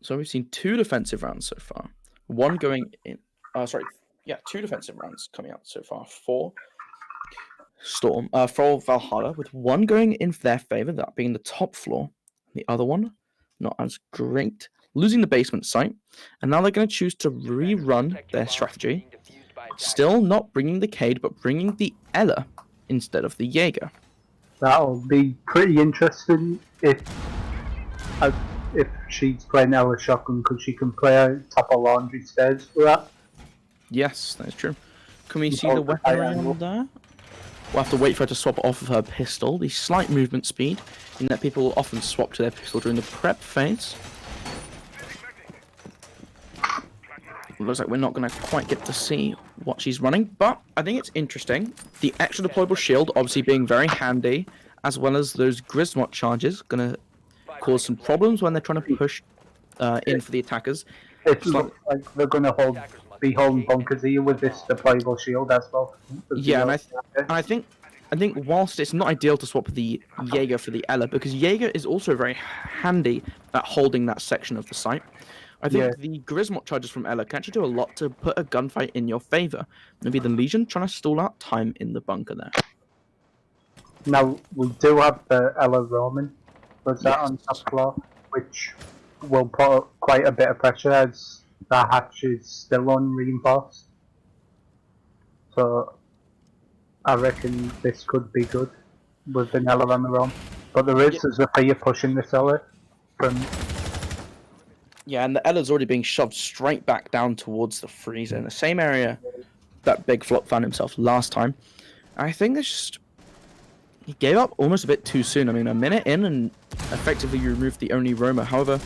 So we've seen 2 defensive rounds so far. One going in. 2 defensive rounds coming out so far for Storm, for Valhalla, with one going in their favor, that being the top floor. The other one, not as great, losing the basement site, and now they're going to choose to rerun their strategy. Still not bringing the Cade, but bringing the Ella instead of the Jaeger. that'll be pretty interesting if she's playing Ella shotgun, because she can play out top of laundry stairs for that. Yes, that's true. Can we see the weaponry on there? We'll have to wait for her to swap it off of her pistol. The slight movement speed, in that people often swap to their pistol during the prep phase. It looks like we're not going to quite get to see what she's running, but I think it's interesting. The extra deployable shield obviously being very handy, as well as those Grismot charges, going to cause some problems when they're trying to push in for the attackers. It looks like they're going to be holding bunkers here with this deployable shield as well. Yeah, and I think whilst it's not ideal to swap the Jaeger for the Ella, because Jaeger is also very handy at holding that section of the site, I think the Grismot charges from Ella can actually do a lot to put a gunfight in your favor. Maybe the Legion trying to stall out time in the bunker there. Now, we do have the Ella Roman, but that on top floor, which will put quite a bit of pressure as the hatch is still unreinforced. So, I reckon this could be good with the Ella on the Rome. But there is a fear pushing this Ella from... Yeah, and the Ella's already being shoved straight back down towards the freezer in the same area that Big Flop found himself last time. I think he gave up almost a bit too soon. I mean, a minute in and effectively you removed the only roamer. However,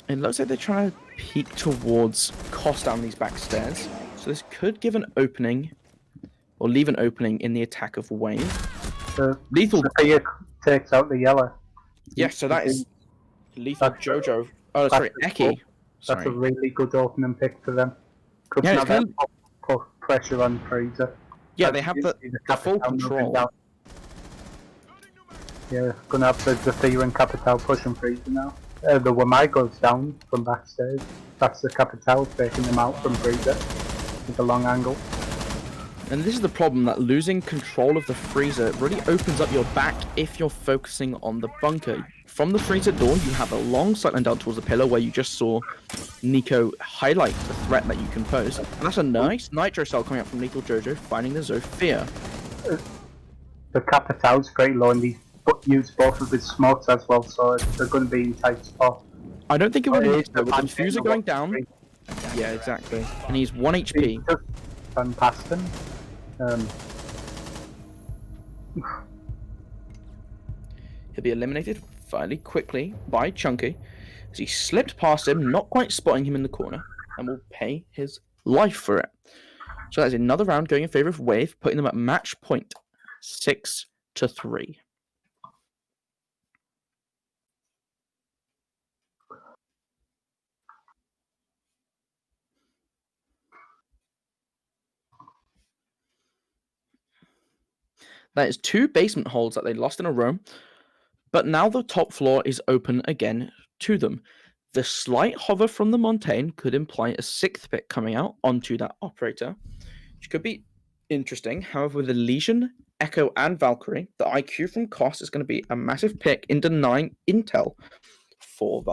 it looks like they're trying to peek towards Cost down these back stairs. So this could give an opening, or leave an opening in the attack of Wave. Lethal Fear takes out the Ella. Yeah, so that is Lethal Jojo. Oh, sorry, Eki. That's a really good opening pick for them. Could now put pressure on Freezer. Yeah, they have the full control. Yeah, gonna have the Fear and Capital pushing Freezer now. The Wamai goes down from backstage. That's the Capital taking them out from Freezer with a long angle. And this is the problem, that losing control of the freezer really opens up your back if you're focusing on the bunker. From the freezer door, you have a long sightline down towards the pillar where you just saw Nico highlight the threat that you can pose. And that's a nice nitro cell coming out from Lethal Jojo, finding the Zofia. The Capital's pretty low and he's used both of his smokes as well, so they're going to be in tight spot. I don't think it would be with the diffuser going down. Yeah, exactly. And he's 1 HP. He just ran past him. He'll be eliminated fairly quickly by Chunky, as he slipped past him, not quite spotting him in the corner, and will pay his life for it. So that's another round going in favor of Wave, putting them at match point, 6-3. That is 2 basement holds that they lost in a row, but now the top floor is open again to them. The slight hover from the Montaigne could imply a 6th pick coming out onto that operator, which could be interesting. However, with the Legion, Echo, and Valkyrie, the IQ from Cost is going to be a massive pick in denying intel from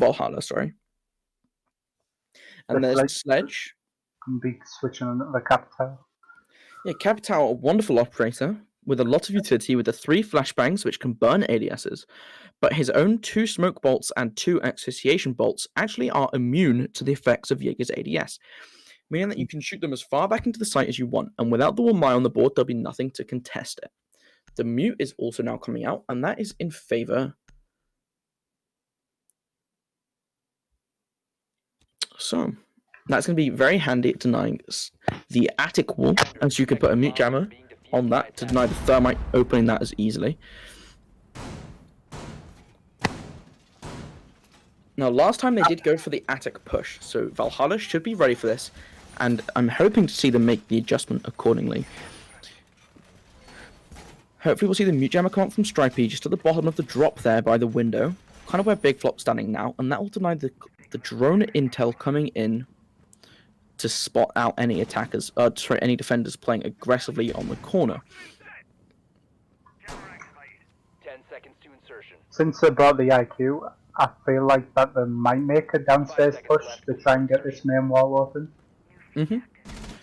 Valhalla, sorry. And there's Sledge. Can be switching on the Capital. Yeah, Capital, a wonderful operator with a lot of utility with the 3 flashbangs which can burn ADSs, but his own 2 smoke bolts and 2 asphyxiation bolts actually are immune to the effects of Jaeger's ADS, meaning that you can shoot them as far back into the site as you want, and without the 1 mile on the board, there'll be nothing to contest it. The mute is also now coming out, and that is in favor. So that's going to be very handy at denying the attic wall, as you can put a mute jammer on that to deny the thermite opening that as easily. Now, last time they did go for the attic push, so Valhalla should be ready for this, and I'm hoping to see them make the adjustment accordingly. Hopefully we'll see the mute jammer come up from Stripey just at the bottom of the drop there by the window, kind of where Big Flop's standing now, and that will deny the drone intel coming in to spot out any attackers, any defenders playing aggressively on the corner. 10 seconds to insertion. Since they brought the IQ, I feel like that they might make a downstairs push to try and get this main wall open. Mm-hmm.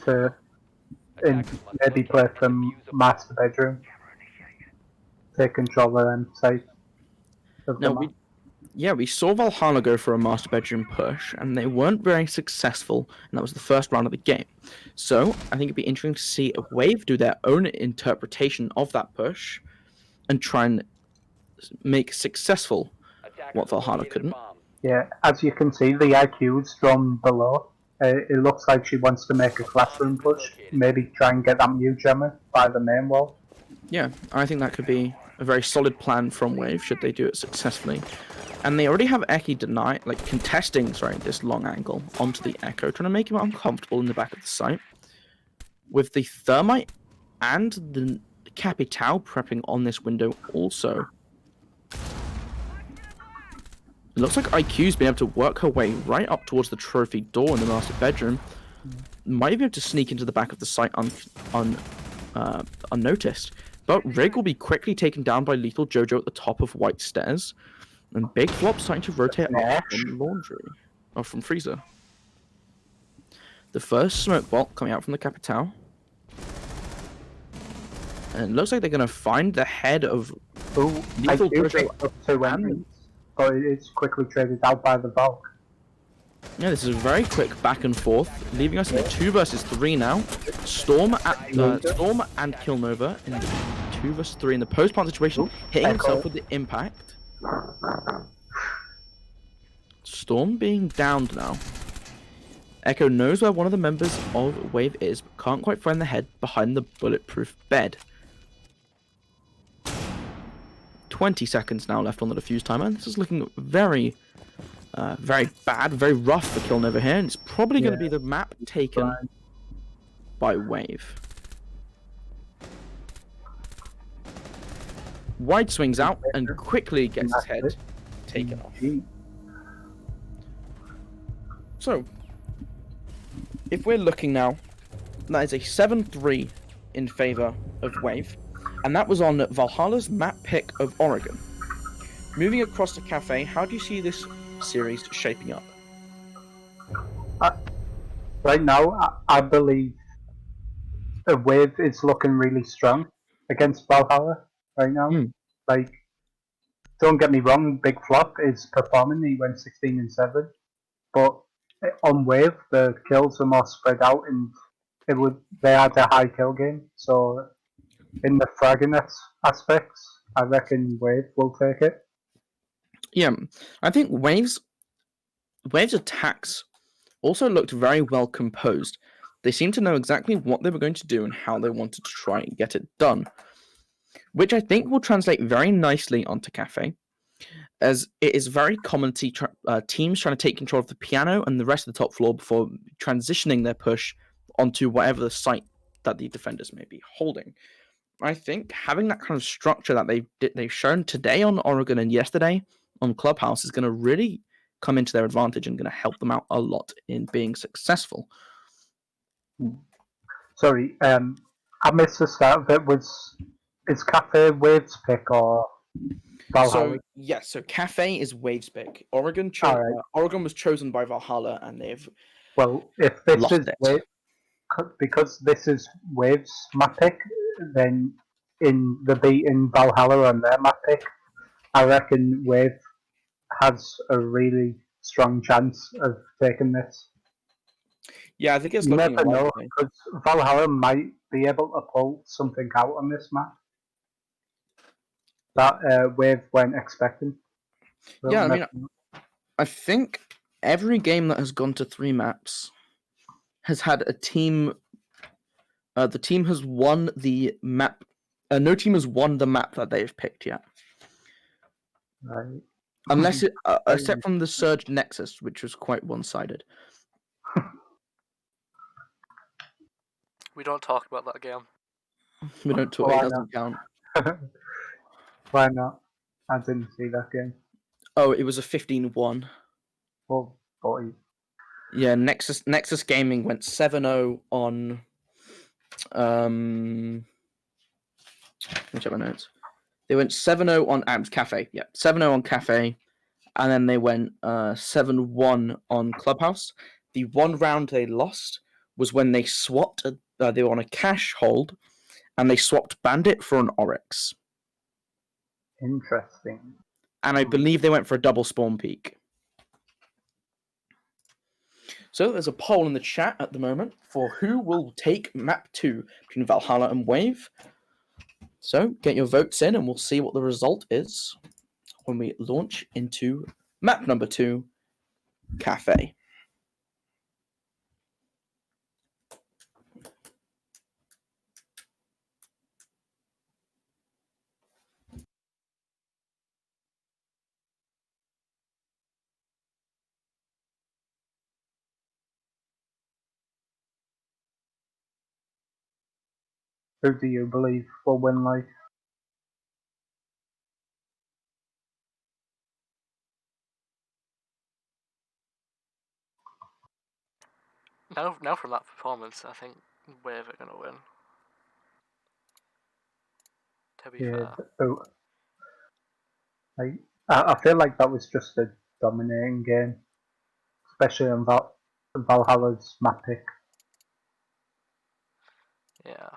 To maybe play from master bedroom. Take control of them side. Now, we saw Valhalla go for a master bedroom push, and they weren't very successful, and that was the first round of the game. So, I think it'd be interesting to see a Wave do their own interpretation of that push, and try and make successful what Valhalla couldn't. Yeah, as you can see, the IQ's from below. It looks like she wants to make a classroom push, maybe try and get that mute jammer by the main wall. Yeah, I think that could be a very solid plan from Wave, should they do it successfully. And they already have Eki contesting this long angle onto the Echo, trying to make him uncomfortable in the back of the site. With the Thermite and the Capital prepping on this window also. It looks like IQ's been able to work her way right up towards the trophy door in the master bedroom. Might be able to sneak into the back of the site unnoticed. But Rig will be quickly taken down by Lethal Jojo at the top of White Stairs. And Big Flop starting to rotate off from Laundry. Or from Freezer. The first smoke bolt coming out from the Capital. And it looks like they're going to find the head of Lethal Jojo. But it's quickly traded out by the vaL. Yeah, this is a very quick back and forth, leaving us in a 2 versus 3 now. Storm and Killnova in the 2 versus 3 in the post-plant situation, hitting himself with the impact. Storm being downed now. Echo knows where one of the members of Wave is, but can't quite find the head behind the bulletproof bed. 20 seconds now left on the defuse timer. This is looking very bad, very rough for Killnova here, and it's probably going to be the map taken by Wave. Wide swings out and quickly gets his head taken off. So, if we're looking now, that is a 7-3 in favor of Wave. And that was on Valhalla's map pick of Oregon. Moving across to Cafe, how do you see this series shaping up? Right now, I believe the Wave is looking really strong against Valhalla right now. Like, don't get me wrong, Big Flop is performing. He went 16-7, but on Wave the kills are more spread out, and they had a high kill game. So in the fragging aspects, I reckon Wave will take it. Yeah, I think Wave's attacks also looked very well composed. They seemed to know exactly what they were going to do and how they wanted to try and get it done, which I think will translate very nicely onto Cafe, as it is very common to see teams trying to take control of the piano and the rest of the top floor before transitioning their push onto whatever the site that the defenders may be holding. I think having that kind of structure that they've shown today on Oregon and yesterday on Clubhouse is going to really come into their advantage and going to help them out a lot in being successful. Sorry, I missed the start of it. Is Cafe Wave's pick or Valhalla? So Cafe is Wave's pick. Oregon was chosen by Valhalla, and they've if this is Wave, because this is Wave's map pick, then in the beating Valhalla on their map pick, I reckon Wave has a really strong chance of taking this. Yeah, I think it's you looking never know, because Valhalla might be able to pull something out on this map. that Wave weren't expecting. Yeah, I mean, I think every game that has gone to 3 maps has had a team. The team has won the map. No team has won the map that they've picked yet, right. unless except from the Surge Nexus, which was quite one-sided. We don't talk about that game. We don't talk. Why It doesn't count. Why not? I didn't see that game. Oh, it was a 15-1. Well, 40. Yeah, Nexus Gaming went 7-0 on. Let me check my notes. They went 7-0 on Amps Cafe. Yeah, 7-0 on Cafe, and then they went 7-1 on Clubhouse. The one round they lost was when they swapped. They were on a cash hold, and they swapped Bandit for an Oryx. Interesting. And I believe they went for a double spawn peak. So there's a poll in the chat at the moment for who will take map 2 between Valhalla and Wave. So get your votes in and we'll see what the result is when we launch into map number 2, Cafe. Who do you believe will win, like? Now from that performance, I think Wave are gonna win. To be fair. Oh, I feel like that was just a dominating game, especially on Valhalla's map pick. Yeah.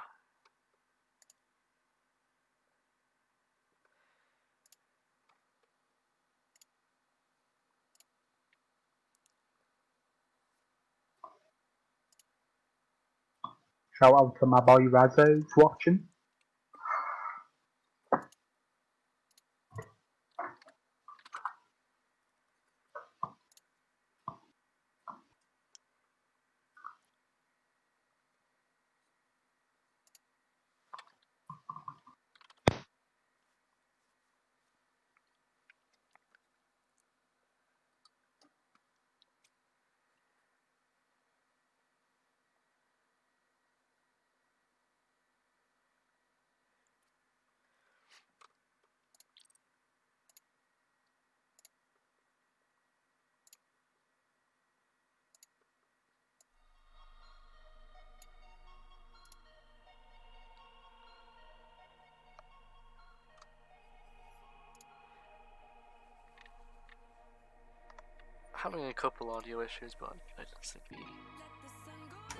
Shout out to my boy Razzo who's watching. Having a couple audio issues, but I don't think it'll be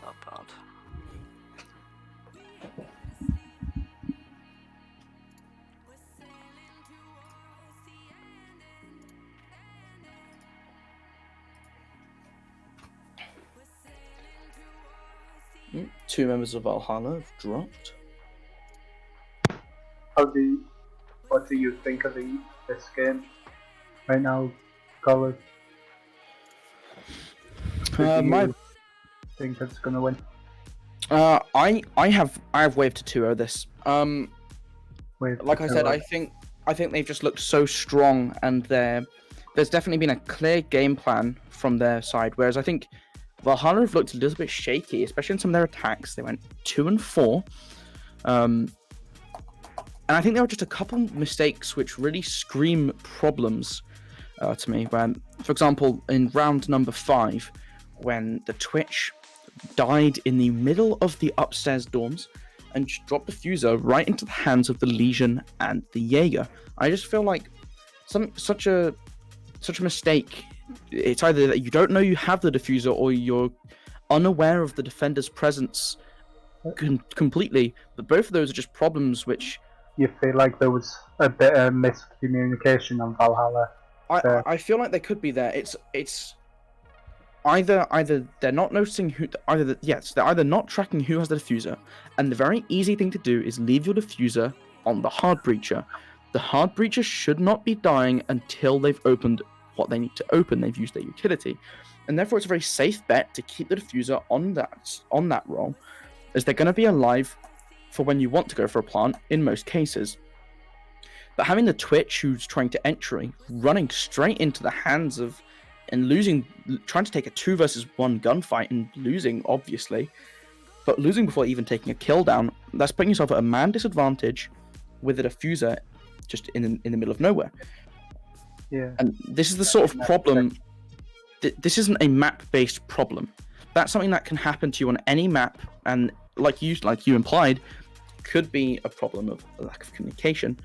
that bad. Two members of Valhalla have dropped. What do you think of this game right now, Colin? Who do you think it's gonna win? I have Wave to 2-0 this. Like I said, I think they've just looked so strong, and there's definitely been a clear game plan from their side. Whereas I think Valhalla have looked a little bit shaky, especially in some of their attacks. They went 2-4, and I think there were just a couple mistakes which really scream problems to me. When, for example, in round number 5, when the Twitch died in the middle of the upstairs dorms and just dropped the fuser right into the hands of the Legion and the Jaeger. I just feel like such a mistake. It's either that you don't know you have the diffuser or you're unaware of the defender's presence completely. But both of those are just problems which... You feel like there was a bit of miscommunication on Valhalla? I feel like there could be there. It's either they're not noticing who, they're either not tracking who has the diffuser, and the very easy thing to do is leave your diffuser on the hard breacher, The hard breachers should not be dying until they've opened what they need to open. They've used their utility, and therefore it's a very safe bet to keep the diffuser on that roll, as they're going to be alive for when you want to go for a plant in most cases. But having the Twitch who's trying to entry, running straight into the hands of and trying to take a 2 versus 1 gunfight and losing, obviously, but losing before even taking a kill down, that's putting yourself at a man disadvantage with a diffuser just in the middle of nowhere. Yeah. And this is the sort of problem. This isn't a map-based problem. That's something that can happen to you on any map, and like you implied, could be a problem of a lack of communication.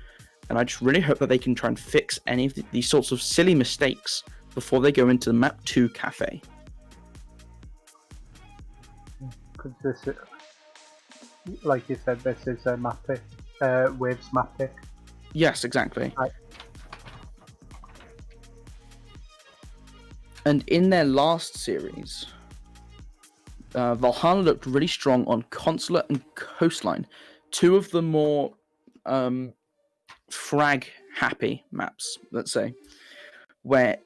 And I just really hope that they can try and fix any of these sorts of silly mistakes before they go into the map 2 cafe. Because this, like you said, this is a map pick, Waves map pick. Yes, exactly. Right. And in their last series, Valhalla looked really strong on Consulate and Coastline, 2 of the more frag-happy maps, let's say, where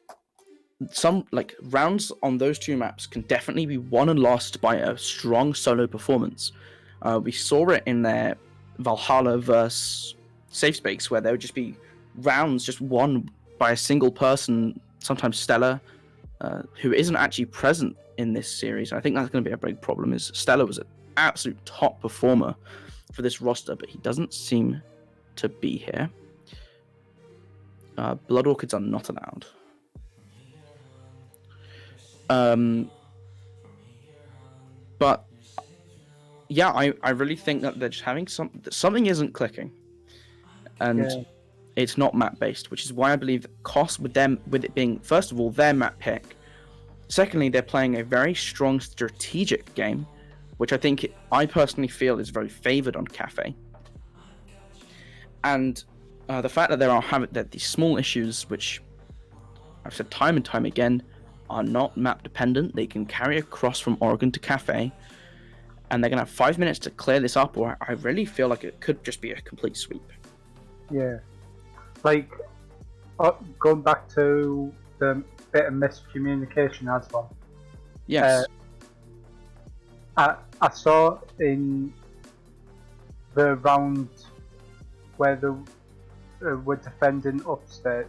some rounds on those 2 maps can definitely be won and lost by a strong solo performance. We saw it in their Valhalla versus Safe Space, where there would just be rounds just won by a single person, sometimes Stella, who isn't actually present in this series. I think that's going to be a big problem. Is Stella was an absolute top performer for this roster, but he doesn't seem to be here. Blood Orchids are not allowed. But yeah, I really think that they're just having something isn't clicking, and it's not map based, which is why I believe that cost with it being, first of all, their map pick. Secondly, they're playing a very strong strategic game, which I personally feel is very favored on Cafe. And the fact that that these small issues, which I've said time and time again, are not map dependent. They can carry across from Oregon to Cafe, and they're gonna have 5 minutes to clear this up, or I really feel like it could just be a complete sweep. Yeah, going back to the bit of miscommunication as well. Yes. I saw in the round where the were defending upstairs,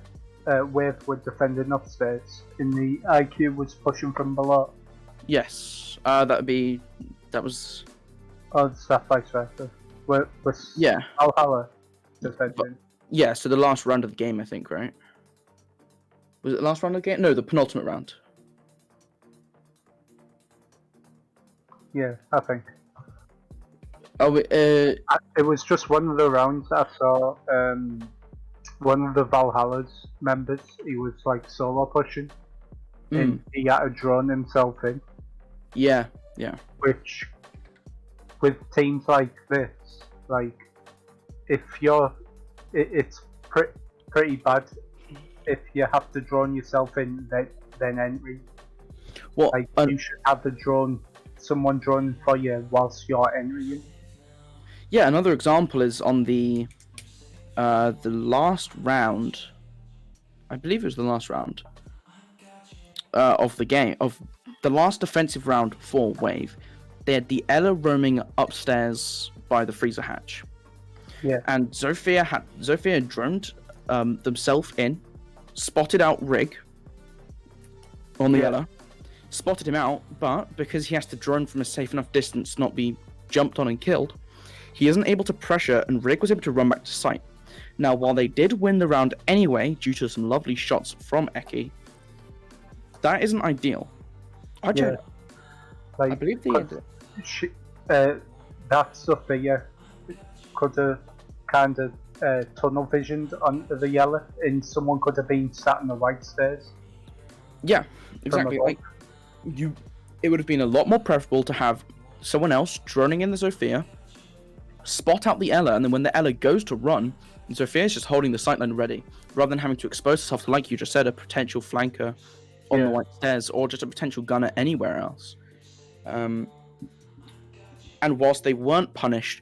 Wave were defending upstairs, and the IQ was pushing from below. Yes. That was. Oh, the Sapphire Striker. Was Yeah. Valhalla defending? Yeah. So the last round of the game, I think, right? Was it the last round of the game? No, the penultimate round. Yeah, I think. Oh, It was just one of the rounds I saw. One of the Valhalla's members, he was solo pushing, and he had to drone himself in. Yeah. Which, with teams like this, if it's pretty bad if you have to drone yourself in then entry. Well, you should have someone droning for you whilst you're entering. Yeah, another example is on the last round. I believe it was the last round of the game, of the last defensive round for Wave. They had the Ella roaming upstairs by the freezer hatch. Yeah. And Zofia droned themselves in, spotted out Rig on the Ella, spotted him out, but because he has to drone from a safe enough distance to not be jumped on and killed, he isn't able to pressure, and Rig was able to run back to site. Now, while they did win the round anyway, due to some lovely shots from Eki, that isn't ideal. I believe they did. That Sophia could have kind of tunnel visioned onto the yellow, and someone could have been sat in the white stairs. Yeah, exactly. It would have been a lot more preferable to have someone else droning in the Zofia, spot out the Ella, and then when the Ella goes to run, Zofia is just holding the sightline ready, rather than having to expose herself to, like you just said, a potential flanker on the white stairs, or just a potential gunner anywhere else. And whilst they weren't punished,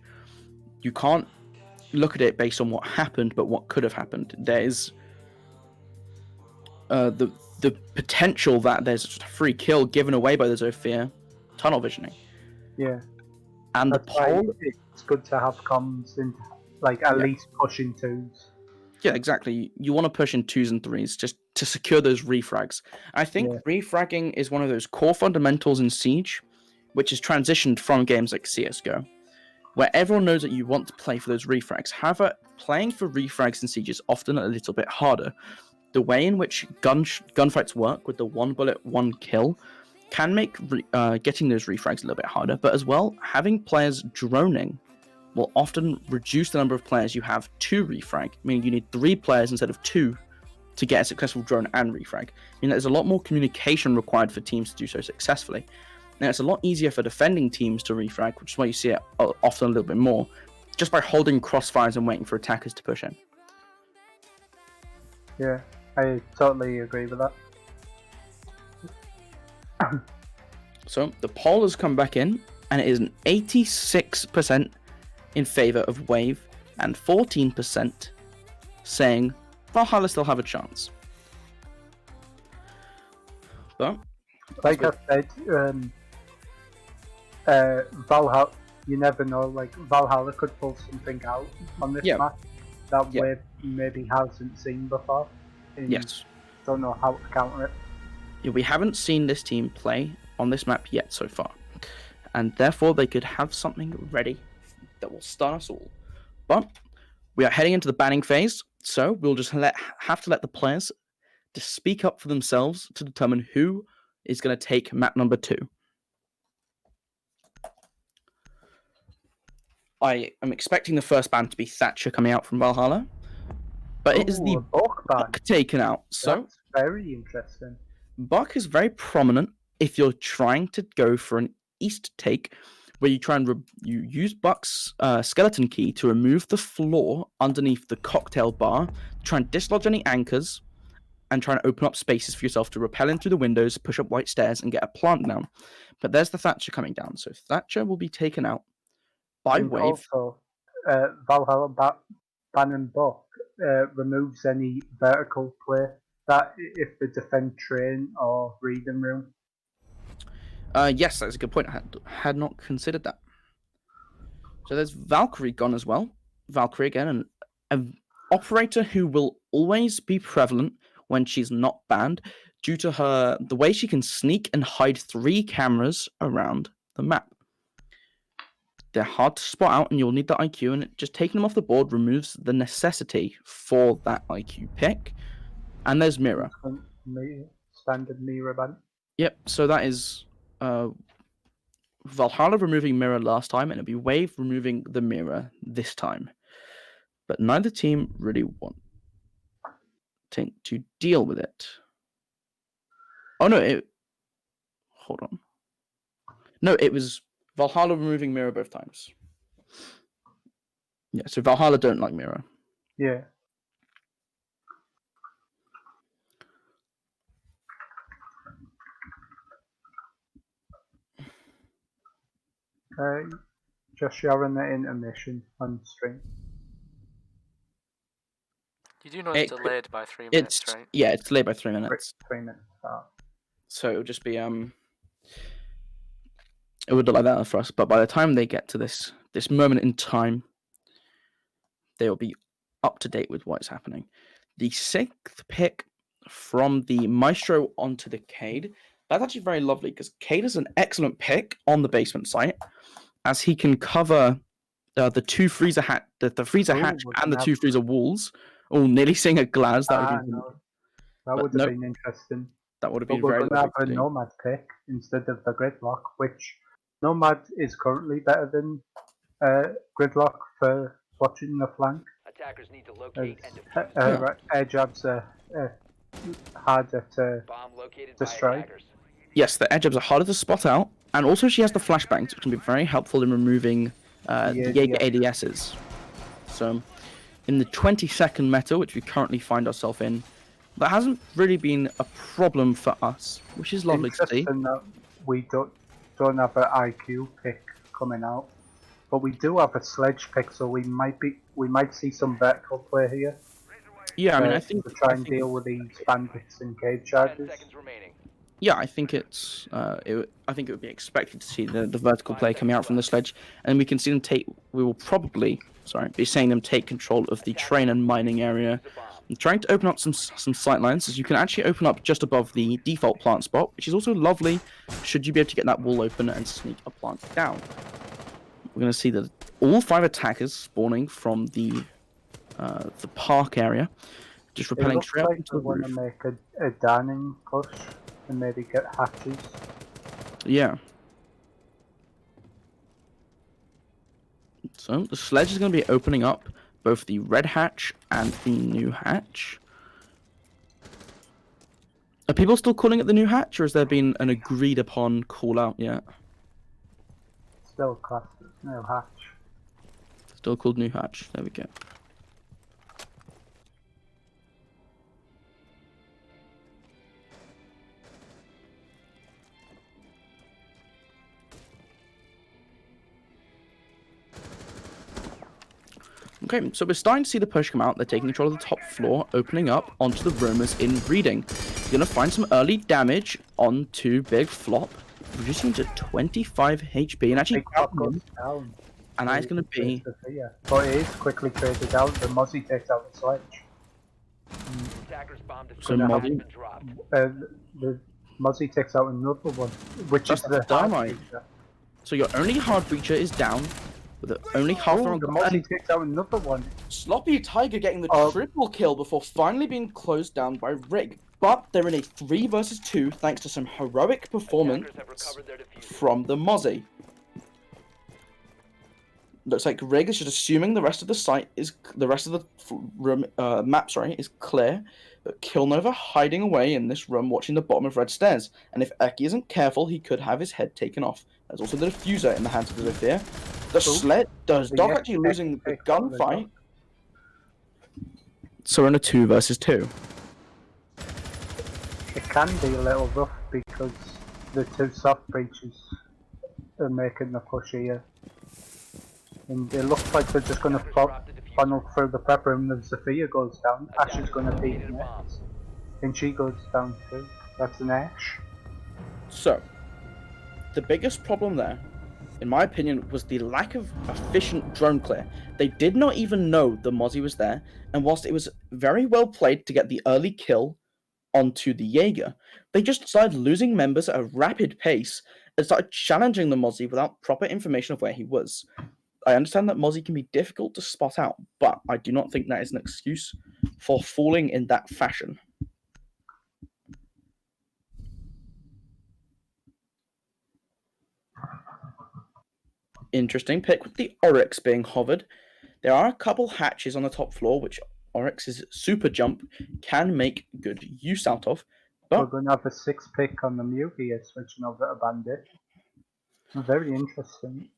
you can't look at it based on what happened, but what could have happened. There's the potential that there's a free kill given away by the Zofia tunnel visioning. Yeah, And the that's why poll, it's good to have comms and like at Yeah. least pushing twos. yeah, exactly. You want to push in 2s and 3s just to secure those refrags. I think Yeah. refragging is one of those core fundamentals in Siege, which is transitioned from games like CS:GO, where everyone knows that you want to play for those refrags. However, playing for refrags in Siege is often a little bit harder. The way in which gunfights work with the 1 bullet, 1 kill can make getting those refrags a little bit harder, but as well, having players droning will often reduce the number of players you have to refrag, meaning you need 3 players instead of 2 to get a successful drone and refrag. There's a lot more communication required for teams to do so successfully. Now, it's a lot easier for defending teams to refrag, which is why you see it often a little bit more, just by holding crossfires and waiting for attackers to push in. Yeah, I totally agree with that. So the poll has come back in, and it is an 86% in favor of Wave and 14% saying Valhalla still have a chance. But Like I said, Valhalla, you never know, like Valhalla could pull something out on this Yeah. map that Yeah. Wave maybe hasn't seen before. And yes, don't know how to counter it. yeah, we haven't seen this team play on this map yet so far, and therefore they could have something ready that will stun us all. But we are heading into the banning phase, so we'll just have to let the players to speak up for themselves to determine who is going to take map number 2. I am expecting the first ban to be Thatcher coming out from Valhalla, but it is Ooh, the a Buck ban. Buck taken out. So That's very interesting. Buck is very prominent if you're trying to go for an East take, where you try and you use Buck's skeleton key to remove the floor underneath the cocktail bar, try and dislodge any anchors, and try and open up spaces for yourself to rappel in through the windows, push up white stairs, and get a plant down. But there's the Thatcher coming down, so Thatcher will be taken out by And Wave. also, Valhalla banning Buck removes any vertical play that if the defend train or reading room. Yes, that's a good point. I had not considered that. So there's Valkyrie gone as well. Valkyrie again, an operator who will always be prevalent when she's not banned, due to the way she can sneak and hide 3 cameras around the map. They're hard to spot out, and you'll need the IQ, and just taking them off the board removes the necessity for that IQ pick. And there's Mirror. Standard mirror ban. Yep, so that is Valhalla removing Mirror last time, and it'll be Wave removing the Mirror this time. But neither team really want to deal with it. Oh no, hold on. No, it was Valhalla removing Mirror both times. Yeah, so Valhalla don't like Mirror. Yeah. Just sharing the intermission on stream. You do know it's delayed by 3 minutes, It's right? yeah, it's delayed by 3 minutes. 3 minutes. So it would just be it would look like that for us. But by the time they get to this moment in time, they will be up to date with what's happening. The 6th pick from the Maestro onto the Cade. That's actually very lovely, because Cade is an excellent pick on the basement site, as he can cover the 2 freezer the freezer hatch and the 2 freezer walls. Oh, nearly seeing a glass. That would have been interesting. That would have But been we're very going to have lovely a to see. Nomad pick instead of the Gridlock, which Nomad is currently better than Gridlock for watching the flank. Attackers need to locate and defuse Air jabs are harder to bomb located by destroy. attackers. Yes, the edge ups are harder to spot out, and also she has the flashbangs, which can be very helpful in removing the Jaeger ADSs. So, in the 20-second meta, which we currently find ourselves in, that hasn't really been a problem for us, which is lovely to see. Interesting that we don't have an IQ pick coming out. But we do have a sledge pick, so we might see some vertical play here. Yeah, I mean, I think to try I and think deal with these bandits and cage charges. 10 seconds remaining. Yeah, I think it's I think it would be expected to see the vertical play coming out from the sledge, and we can see them take. We will probably be seeing them take control of the train and mining area. I'm trying to open up some sight lines, as you can actually open up just above the default plant spot, which is also lovely. Should you be able to get that wall open and sneak a plant down, we're going to see that all 5 attackers spawning from the park area, just It repelling looks straight up like into we the want to roof. make a dining push and maybe get hatches. Yeah. So the sledge is going to be opening up both the red hatch and the new hatch. Are people still calling it the new hatch, or has there been an agreed upon call out yet? Still classed as no hatch. Still called new hatch. There we go. Okay, so we're starting to see the push come out. They're taking control of the top floor, opening up onto the roamers in reading. You're going to find some early damage onto Big Flop, reducing him to 25 HP, and actually Big Flop grabbing goes him, down. and that is going to be... But it is quickly traded out. The Mozzie takes out the sledge. Attackers bombed a So has Mozzie- been dropped. The Mozzie takes out another one, which That's is the dynamite. hard feature. So your only hard breacher is down, with only half Oh, around the Mozzie takes out another one. Sloppy Tiger getting the Oh. triple kill before finally being closed down by Rig. But they're in a 3 versus 2 thanks to some heroic performance Attackers have recovered their diffuser. from the Mozzie. Looks like Rig is just assuming the rest of the site is map is clear, but Killnova hiding away in this room watching the bottom of red stairs. And if Eki isn't careful, he could have his head taken off. There's also the diffuser in the hands of the Zofia. The sled does Doc Yeah, actually losing the take out the gunfight. Doc. So we're in a 2 versus 2. It can be a little rough because the 2 soft breaches are making the push here. And it looks like they're just going to funnel through the prep room. The Sophia goes down. Ash is going to be next. And she goes down too. That's an Ash. So, the biggest problem there, in my opinion, was the lack of efficient drone clear. They did not even know the Mozzie was there, and whilst it was very well played to get the early kill onto the Jaeger, they just started losing members at a rapid pace and started challenging the Mozzie without proper information of where he was. I understand that Mozzie can be difficult to spot out, but I do not think that is an excuse for falling in that fashion. Interesting pick with the Oryx being hovered. There are a couple hatches on the top floor, which Oryx's super jump can make good use out of. We're But going to have a 6 pick on the Mew here, switching over to Bandit. Very interesting.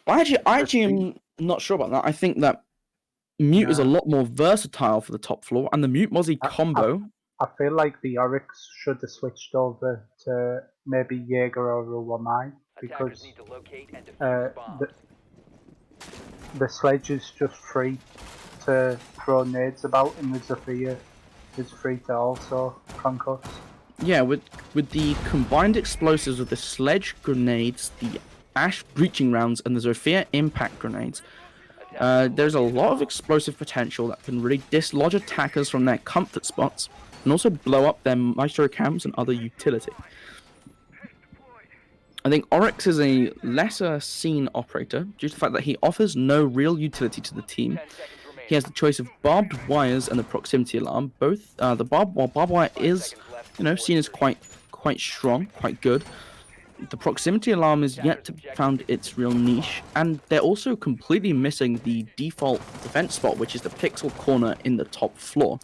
I actually am not sure about that. I think that Mute is a lot more versatile for the top floor, and the Mute Mozzie combo. I feel like the Oryx should have switched over to maybe Jaeger or Wamai Attackers because need to locate and defuse bombs. the sledge is just free to throw nades about, and the Zofia is free to also concuss. Yeah, with the combined explosives of the sledge grenades, the Ash breaching rounds, and the Zofia impact grenades, there's a lot of explosive potential that can really dislodge attackers from their comfort spots and also blow up their Maestro cams and other utility. I think Oryx is a lesser seen operator due to the fact that he offers no real utility to the team. 10 seconds remaining. He has the choice of barbed wires and the proximity alarm. Both while barbed wire is, seen as quite strong, quite good. The proximity alarm is yet to be found its real niche, and they're also completely missing the default defense spot, which is the pixel corner in the top floor.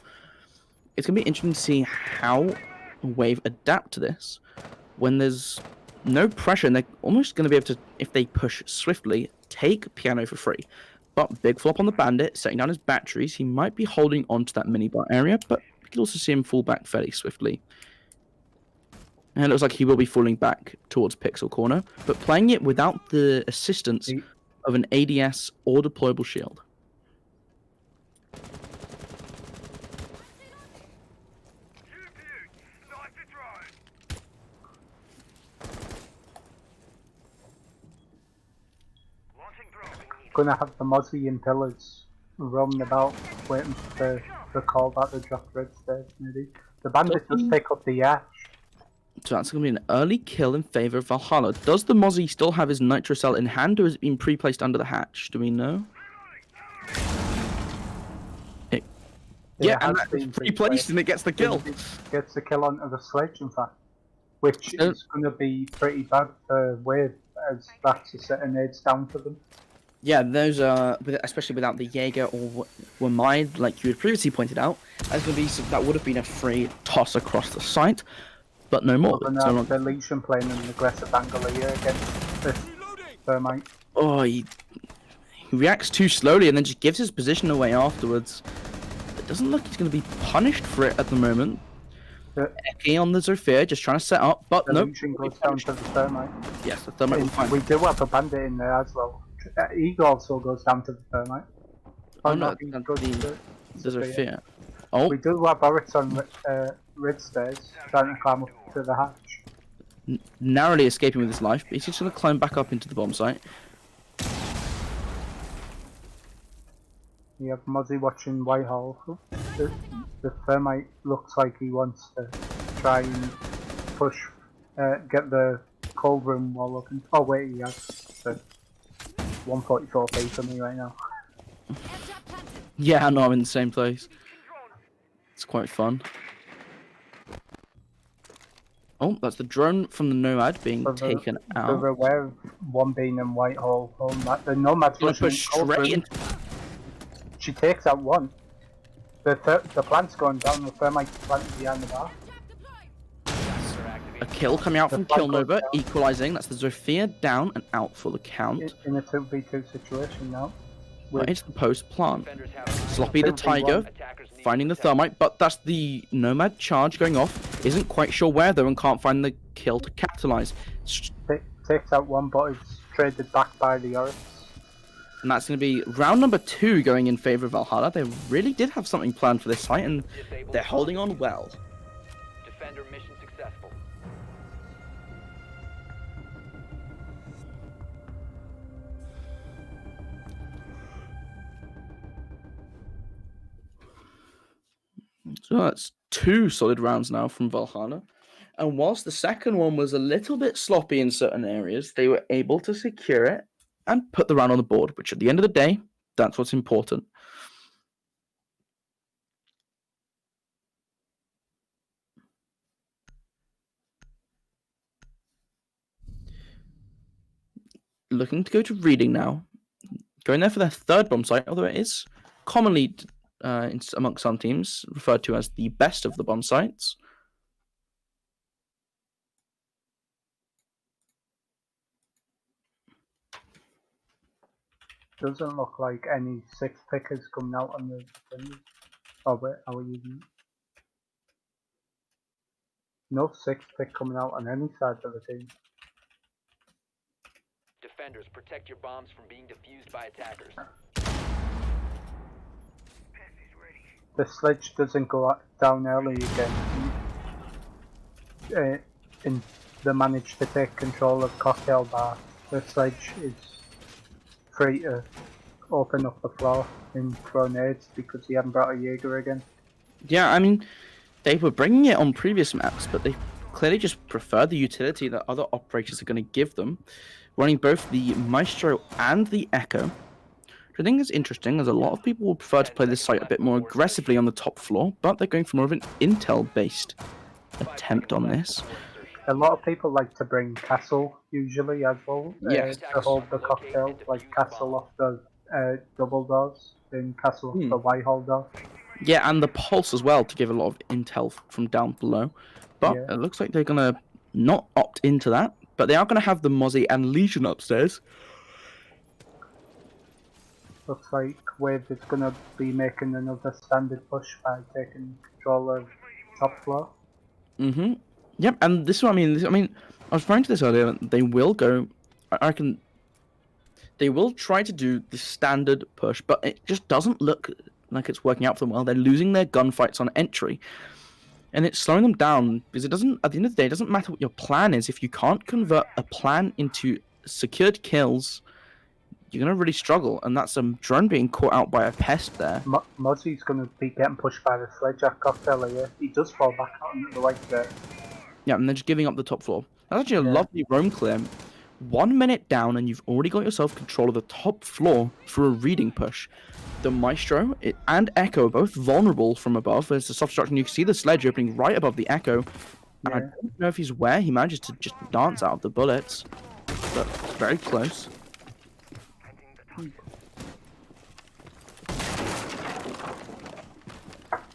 It's going to be interesting to see how Wave adapt to this when there's no pressure, and they're almost going to be able to, if they push swiftly, take Piano for free. But Big Flop on the Bandit, setting down his batteries, he might be holding on to that minibar area, but we could also see him fall back fairly swiftly. And it looks like he will be falling back towards Pixel Corner, but playing it without the assistance of an ADS or deployable shield. Gonna have the Mozzie and pillars roaming about, waiting for the call back to drop red stairs, maybe. The bandit does pick up the ash. So that's going to be an early kill in favor of Valhalla. Does the Mozzie still have his nitro cell in hand, or has it been pre-placed under the hatch? Do we know? Yeah, and that's pre-placed and it gets the kill. It gets the kill onto the sledge, in fact. Which is going to be pretty bad for Wave, as that's a set of nades down for them. Yeah, those are, especially without the Jaeger or Wamide, like you had previously pointed out, that would have been a free toss across the site, but no more. So the Legion playing an aggressive angle here against this Thermite. Oh, he reacts too slowly and then just gives his position away afterwards. It doesn't look he's going to be punished for it at the moment. Eki on the Zofia, just trying to set up, but the no. Legion goes down to the Thermite. Yes, the Thermite will find. We do have a bandit in there as well. Eagle also goes down to the Thermite. Oh no, the Zofia. Oh. We do have Oryx on red stairs, trying to climb up to the hatch. Narrowly escaping with his life, but he's just going to climb back up into the bomb site. You have Mozzie watching Whitehall. The Thermite looks like he wants to try and push, get the cold room wall open. Oh wait, he has the 144 feet for me right now. Yeah, I know, I'm in the same place. It's quite fun. Oh, that's the drone from the Nomad being taken out. They're aware of one being in Whitehall. The Nomad's rushing straight in. She takes out one. The plant's going down, the Thermite's planted behind the bar. A kill coming out from Killnova, equalising. That's the Zofia down and out for the count. In a 2v2 situation now. Right into the post plant. Sloppy the Tiger, finding the Thermite, but that's the Nomad charge going off. Isn't quite sure where though and can't find the kill to capitalise. Takes out one, but it's traded back by the Oryx. And that's going to be round number 2 going in favour of Valhalla. They really did have something planned for this fight, and they're holding on well. Defender mission successful. So that's 2 solid rounds now from Valhalla. And whilst the second one was a little bit sloppy in certain areas, they were able to secure it and put the round on the board, which at the end of the day, that's what's important. Looking to go to reading now. Going there for their third bomb site, although it is commonly, amongst some teams, referred to as the best of the bomb sites. Doesn't look like any 6 pickers coming out on the thing. Oh wait, how are you using it? No 6 pick coming out on any side of the team. Defenders, protect your bombs from being defused by attackers. The sledge doesn't go down early again. And they managed to take control of Cocktail Bar. The sledge is free to open up the floor and throw nades because he hadn't brought a Jaeger again. Yeah, I mean, they were bringing it on previous maps, but they clearly just prefer the utility that other operators are going to give them, running both the Maestro and the Echo. Which I think is interesting, as a lot of people will prefer to play this site a bit more aggressively on the top floor, but they're going for more of an intel-based attempt on this. A lot of people like to bring Castle usually as well, to hold the cocktail, like Castle off the double doors and Castle off the Whitehall door. Yeah, and the Pulse as well to give a lot of intel from down below. But it looks like they're going to not opt into that, but they are going to have the Mozzie and Legion upstairs. Looks like Wave is going to be making another standard push by taking control of top floor. Mm-hmm. Yep, and this is what I mean. I was referring to this earlier. They will go. I reckon they will try to do the standard push, but it just doesn't look like it's working out for them well. They're losing their gunfights on entry, and it's slowing them down because it doesn't. At the end of the day, it doesn't matter what your plan is. If you can't convert a plan into secured kills, you're gonna really struggle. And that's a drone being caught out by a pest there. Mozzy's going to be getting pushed by the sledge at cocktail here. He does fall back out into the white there. Yeah, and they're just giving up the top floor. That's actually a lovely roam clear. 1 minute down, and you've already got yourself control of the top floor for a reading push. The Maestro and Echo are both vulnerable from above. There's a soft structure, and you can see the sledge opening right above the Echo. And I don't know if he's where. He manages to just dance out of the bullets, but it's very close.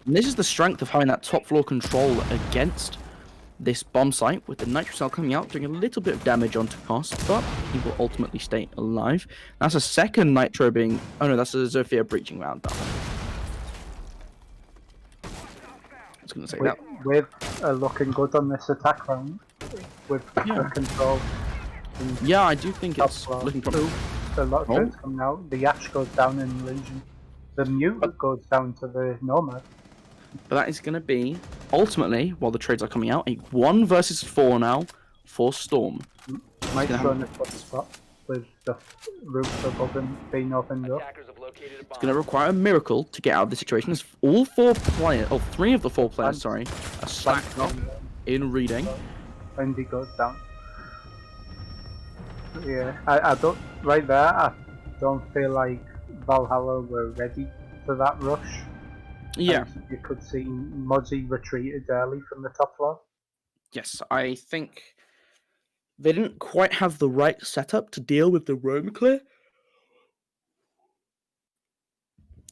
And this is the strength of having that top floor control against this bomb site, with the nitro cell coming out, doing a little bit of damage onto Cost, but he will ultimately stay alive. That's a second nitro being... Oh no, that's a Zofia breaching round. I was going to say that. We're looking good on this attack round with the control. Yeah, I do think it's looking promising. A lot of trades coming out. The Ash goes down in Illusion. The Mute goes down to the Nomad. But that is going to be, ultimately, while the trades are coming out, a 1 versus 4 now for Storm. Might go in the spot spot with the roof above him being opened up. It's going to require a miracle to get out of the situation. As all 4 players, or 3 of the 4 players, sorry, are stacked up in reading. And he goes down. Yeah, I don't, right there, I don't feel like Valhalla were ready for that rush. Yeah. And you could see Mozzie retreated early from the top floor. Yes, I think they didn't quite have the right setup to deal with the roam clear.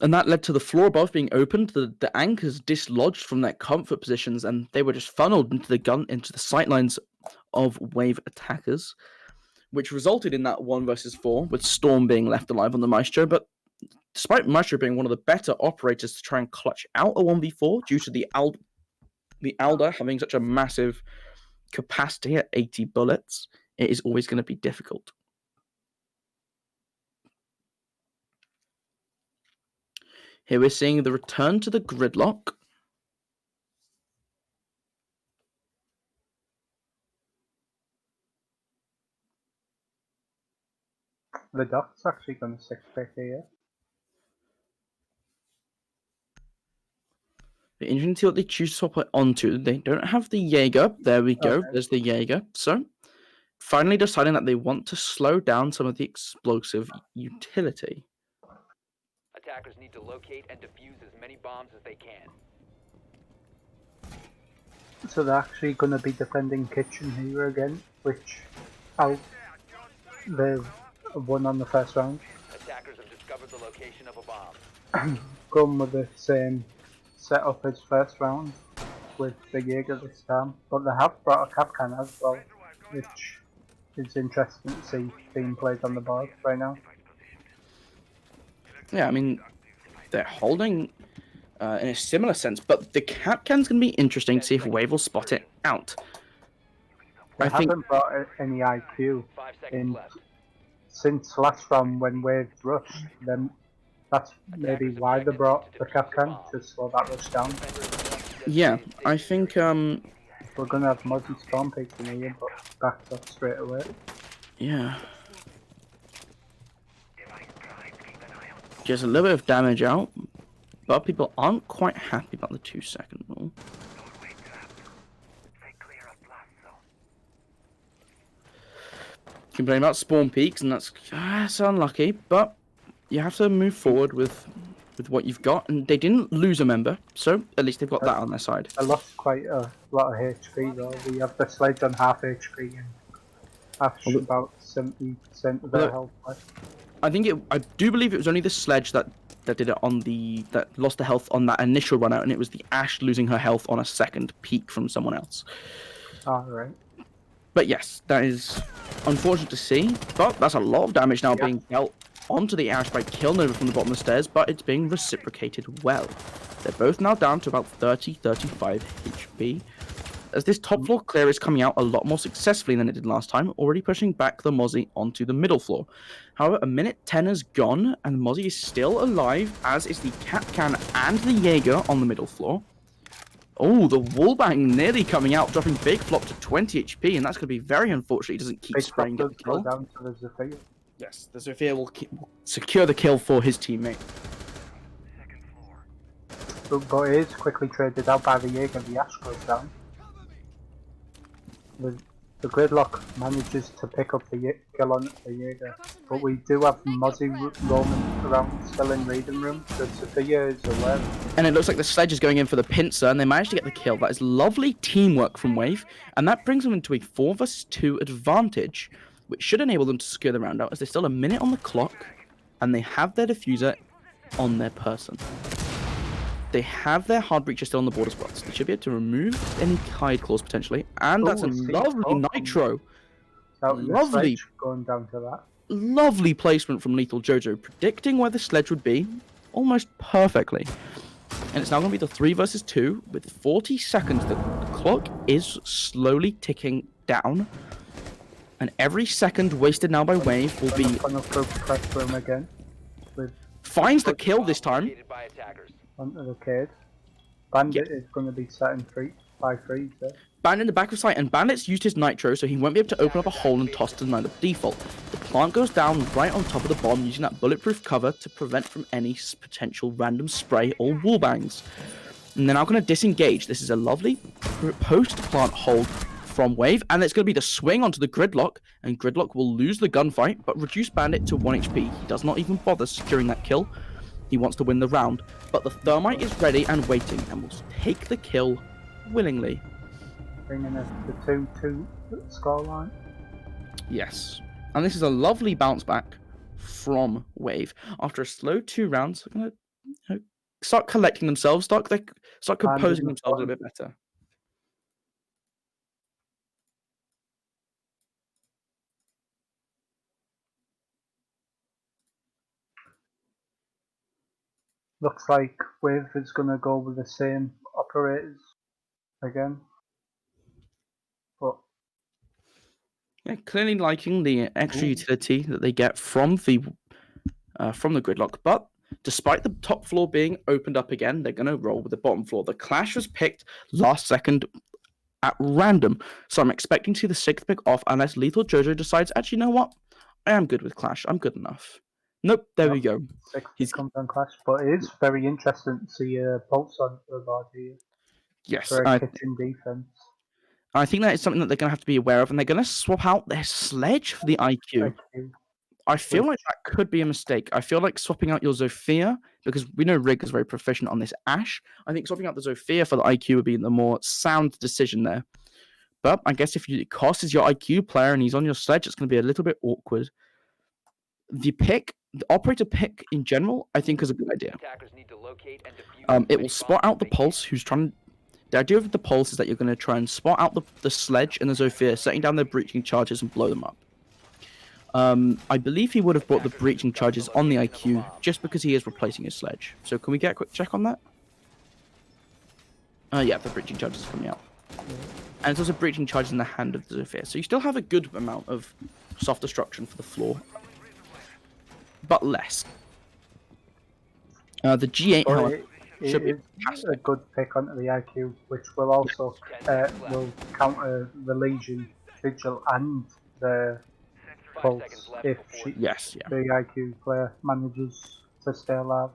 And that led to the floor above being opened, the anchors dislodged from their comfort positions, and they were just funneled into the sightlines of wave attackers, which resulted in that 1 versus 4, with Storm being left alive on the Maestro. But despite Maestro being one of the better operators to try and clutch out a 1v4 due to the Alder having such a massive capacity at 80 bullets, it is always going to be difficult. Here we're seeing the return to the gridlock. The Doc's actually going to 6-pick here. The interesting to see what they choose to swap it onto. They don't have the Jaeger. There we go. Okay. There's the Jaeger. So, finally deciding that they want to slow down some of the explosive utility. Attackers need to locate and defuse as many bombs as they can. So they're actually going to be defending kitchen here again, which they've won on the first round. Attackers have discovered the location of a bomb. Going with the same setup as first round with the Jaeger this time, but they have brought a Capcan as well, which is interesting to see being played on the board right now. Yeah, I mean, they're holding in a similar sense, but the Capcan's going to be interesting to see if Wave will spot it out. They haven't brought any IQ in since last round when Wave rushed. Then that's maybe why they brought the Capcan, to slow that rush down. Yeah, I think we're going to have Mozzie Storm Peaks in here, but backed up straight away. Yeah. Just a little bit of damage out, but people aren't quite happy about the 2-second rule. Complain about spawn peaks, and that's unlucky, but you have to move forward with what you've got, and they didn't lose a member, so at least they've got that on their side. I lost quite a lot of HP though. We have the sledge on half HP and Ash about 70% of their health left. I do believe it was only the sledge that did it that lost the health on that initial run out, and it was the Ash losing her health on a second peak from someone else. Oh, right. But yes, that is unfortunate to see, but that's a lot of damage now being dealt onto the Ash by Killnova from the bottom of the stairs, but it's being reciprocated well. They're both now down to about 30-35 HP. as this top floor clear is coming out a lot more successfully than it did last time, already pushing back the Mozzie onto the middle floor. However, a minute 10 has gone, and Mozzie is still alive, as is the Capcan and the Jaeger on the middle floor. Oh, the wallbang nearly coming out, dropping Big Flop to 20 HP, and that's going to be very unfortunate. He doesn't keep Big spraying Flop get the does go kill. down to the Zephyr. Yes, the Zofia will secure the kill for his teammate. But it is quickly traded out by the Jaeger. The Ash goes down. The Gridlock manages to pick up the kill on the Jaeger. But we do have Mozzie roaming around still in Raiden room. The Sophia is aware. And it looks like the Sledge is going in for the pincer, and they managed to get the kill. That is lovely teamwork from Wave, and that brings them into a 4 vs 2 advantage, which should enable them to secure the round out, as there's still a minute on the clock, and they have their diffuser on their person. They have their hard breacher still on the board as well, so they should be able to remove any hide claws potentially, and that's a lovely nitro. Lovely, going down to that. Lovely placement from Lethal Jojo, predicting where the Sledge would be almost perfectly. And it's now going to be the 3 vs 2 with 40 seconds. The clock is slowly ticking down, and every second wasted now by Wave will be... Again, finds the kill this time. Onto the cage. Bandit is going to be setting 3-5-3. So. Bandit in the back of sight, and Bandit's used his nitro, so he won't be able to open up a hole and toss to the default. The plant goes down right on top of the bomb, using that bulletproof cover to prevent from any potential random spray or wall bangs. And they're now going to disengage. This is a lovely post-plant hold from Wave, and it's going to be the swing onto the Gridlock, and Gridlock will lose the gunfight, but reduce Bandit to 1 HP. He does not even bother securing that kill. He wants to win the round, but the Thermite is ready and waiting, and will take the kill willingly. Bringing us the 2-2 scoreline. Yes, and this is a lovely bounce back from Wave. After a slow 2 rounds, they're going to start collecting themselves, start composing themselves a bit better. Looks like Wave is going to go with the same operators again. But yeah, clearly liking the extra utility that they get from the Gridlock. But despite the top floor being opened up again, they're going to roll with the bottom floor. The Clash was picked last second at random, so I'm expecting to see the 6th pick off unless Lethal Jojo decides, actually, you know what? I am good with Clash. I'm good enough. Nope, there we go. He's comes on Clash, but it is very interesting to see Pulse on the board here. Yes, for a kitchen defense. I think that is something that they're going to have to be aware of, and they're going to swap out their Sledge for the IQ. I feel like that could be a mistake. I feel like swapping out your Zofia, because we know Rig is very proficient on this Ash. I think swapping out the Zofia for the IQ would be the more sound decision there. But I guess if it costs your IQ player and he's on your Sledge, it's going to be a little bit awkward. The operator pick in general, I think is a good idea. It will spot out the Pulse who's trying. The idea of the Pulse is that you're going to try and spot out the Sledge and the Zofia, setting down their breaching charges and blow them up. I believe he would have brought the breaching charges on the IQ just because he is replacing his Sledge. So can we get a quick check on that? Yeah, the breaching charges are coming out. And it's also breaching charges in the hand of the Zofia. So you still have a good amount of soft destruction for the floor, but less. The G8, however, should be a good pick onto the IQ, which will also will counter the Legion, Vigil, and the Pulse if the IQ player manages to stay alive.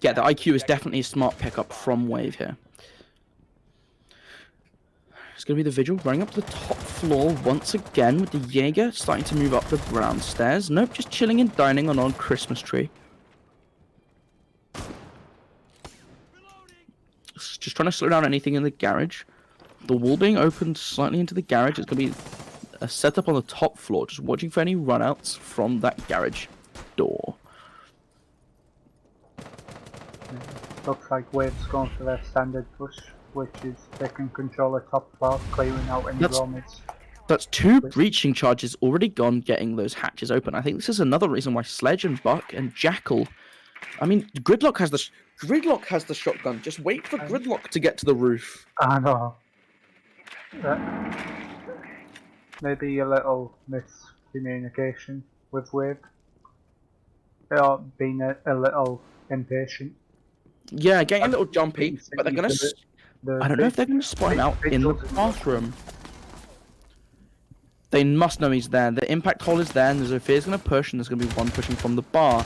Yeah, the IQ is definitely a smart pickup from Wave here. It's going to be the Vigil running up to the top floor once again with the Jaeger starting to move up the ground stairs. Nope, just chilling and dining on our Christmas tree. Just trying to slow down anything in the garage. The wall being opened slightly into the garage. It's going to be a setup on the top floor, just watching for any runouts from that garage door. Looks like Wave's going for their standard push, which is they can control the top floor, clearing out any roamers. That's 2 breaching charges already gone, getting those hatches open. I think this is another reason why Sledge and Buck and Jackal. I mean, Gridlock has the shotgun. Just wait for Gridlock to get to the roof. I know. Maybe a little miscommunication with Wave. They are being a little impatient. Yeah, getting a I little jumpy, think but they're gonna. the I don't know if they're gonna spot him out in the bathroom. They must know he's there. The impact hole is there, and there's a fear's gonna push, and there's gonna be one pushing from the bar.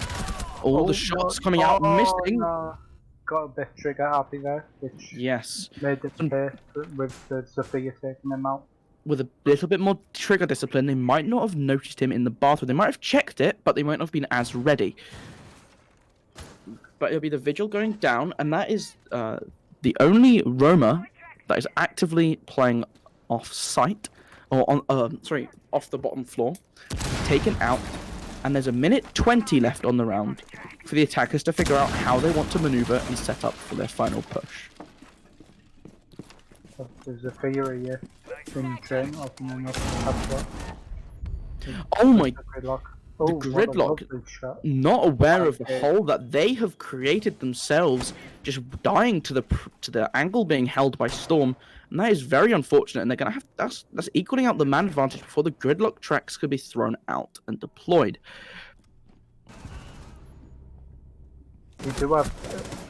All the shots coming out missing. No. Got a bit trigger happy there, which Yes, made it fair with the Sophia taking him out. with a little bit more trigger discipline, they might not have noticed him in the bathroom. They might have checked it, but they might not have been as ready. But it'll be the vigil going down, and that is the only roamer that is actively playing off site, or on off the bottom floor, taken out. And there's a minute 20 left on the round for the attackers to figure out how they want to maneuver and set up for their final push. There's a theory here in train opening up the tablet. Oh my! Gridlock. The Oh, what a gridlock, lovely shot. not aware of the hole that they have created themselves, just dying to the angle being held by Storm, and that is very unfortunate. And they're gonna have that's equaling out the man advantage before the gridlock tracks could be thrown out and deployed. We do have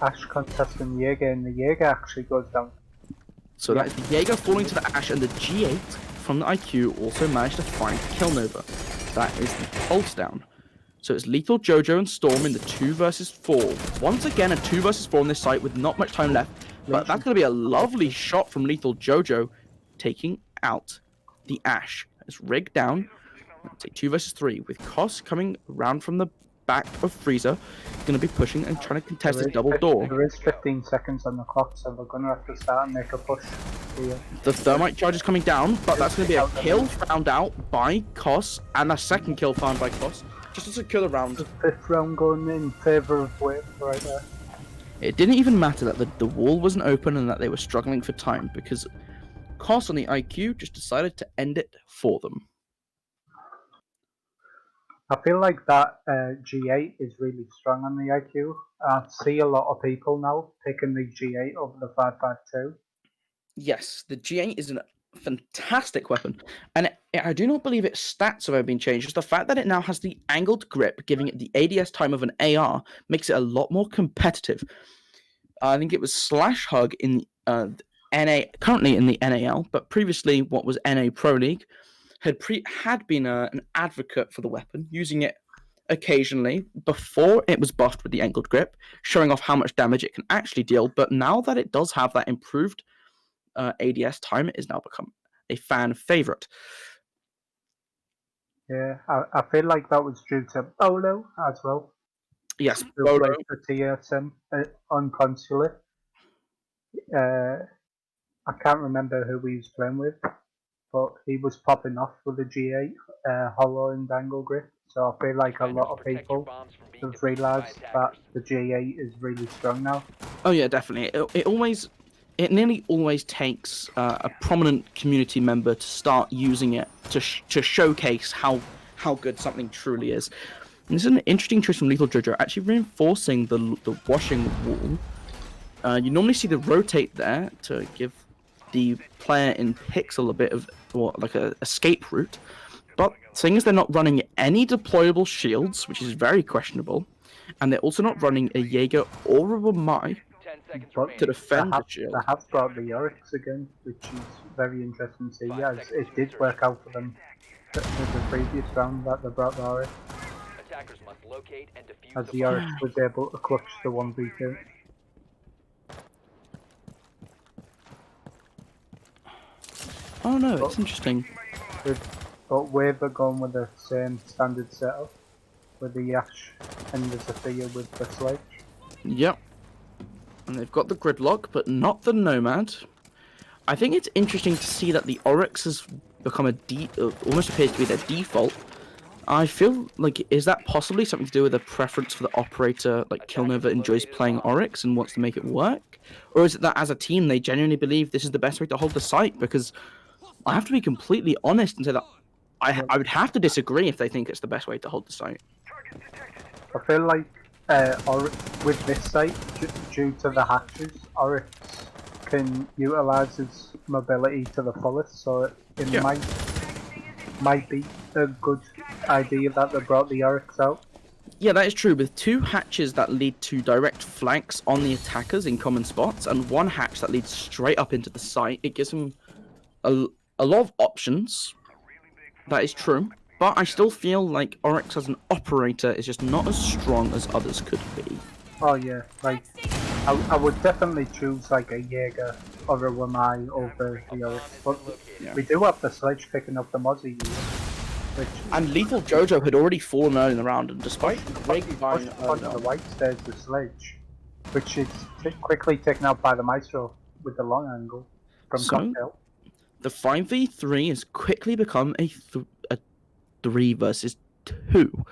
Ash contest in Jaeger, and the Jaeger actually goes down. So that is the Jaeger falling to the Ash, and the G8 from the IQ also managed to find Killnova. That is the pulse down. So it's Lethal Jojo and Storm in the 2 versus 4. Once again, a 2 versus 4 on this site with not much time left. But that's going to be a lovely shot from Lethal Jojo, taking out the Ash. It's rigged down. It's a 2 versus 3 with Koss coming around from the back of Freezer. Going to be pushing and trying to contest this double door. There is 15 seconds on the clock, so we're going to have to start and make a push here. The thermite charge is coming down, but that's going to be a kill found out by Koss, and a second kill found by Koss, just to secure the round. The 5th round going in favour of Wave right there. It didn't even matter that the wall wasn't open and that they were struggling for time, because Koss on the IQ just decided to end it for them. I feel like that G8 is really strong on the IQ. I see a lot of people now picking the G8 over the 5.52. Yes, the G8 is a fantastic weapon, and I do not believe its stats have ever been changed. Just the fact that it now has the angled grip, giving it the ADS time of an AR, makes it a lot more competitive. I think it was Slash Hug in NA, currently in the NAL, but previously what was NA Pro League, had been an advocate for the weapon, using it occasionally before it was buffed with the angled grip, showing off how much damage it can actually deal. But now that it does have that improved ADS time, it has now become a fan favorite. Yeah, I feel like that was due to Bolo as well. Yes, Who Bolo. played for TSM on consulate. I can't remember who he was playing with, but he was popping off with the G8, hollow and angle grip. So I feel like a lot of people have realised that the G8 is really strong now. Oh yeah, definitely. It nearly always takes a prominent community member to start using it to showcase how good something truly is. And this is an interesting choice from Lethal Jojo, actually reinforcing the washing wall. You normally see the rotate there to give the player in Pixel a bit of like a escape route, but seeing as they're not running any deployable shields, which is very questionable, and they're also not running a Jaeger or a Mai to defend the shield. They have brought the Oryx again, which is very interesting to see, as it did work out for them in the previous round that they brought the Oryx, as the Oryx was able to clutch the 1v2. Oh no, it's interesting. But Wave are going with the same standard setup, with the Yash and the Sophia with the Sledge. Yep. And they've got the Gridlock, but not the Nomad. I think it's interesting to see that the Oryx has become almost appears to be their default. I feel like, is that possibly something to do with a preference for the operator, like Killnova enjoys playing Oryx and wants to make it work? Or is it that as a team they genuinely believe this is the best way to hold the site? Because I have to be completely honest and say that I would have to disagree if they think it's the best way to hold the site. I feel like with this site, due to the hatches, Oryx can utilise his mobility to the fullest, so it Yeah. might be a good idea that they brought the Oryx out. Yeah, that is true. With 2 hatches that lead to direct flanks on the attackers in common spots, and 1 hatch that leads straight up into the site, it gives him a lot of options. That is true. But I still feel like Oryx as an operator is just not as strong as others could be. Oh yeah, like I would definitely choose like a Jaeger or a Wamai over the Oryx, but Yeah. we do have the Sledge picking up the Mozzie here, which And Lethal Jojo had already fallen early in the round, and despite Rig buying pushed it early on the on, white stairs the Sledge, which is quickly taken out by the Maestro with the long angle from So? Cocktail. the 5v3 has quickly become a 3 versus 2.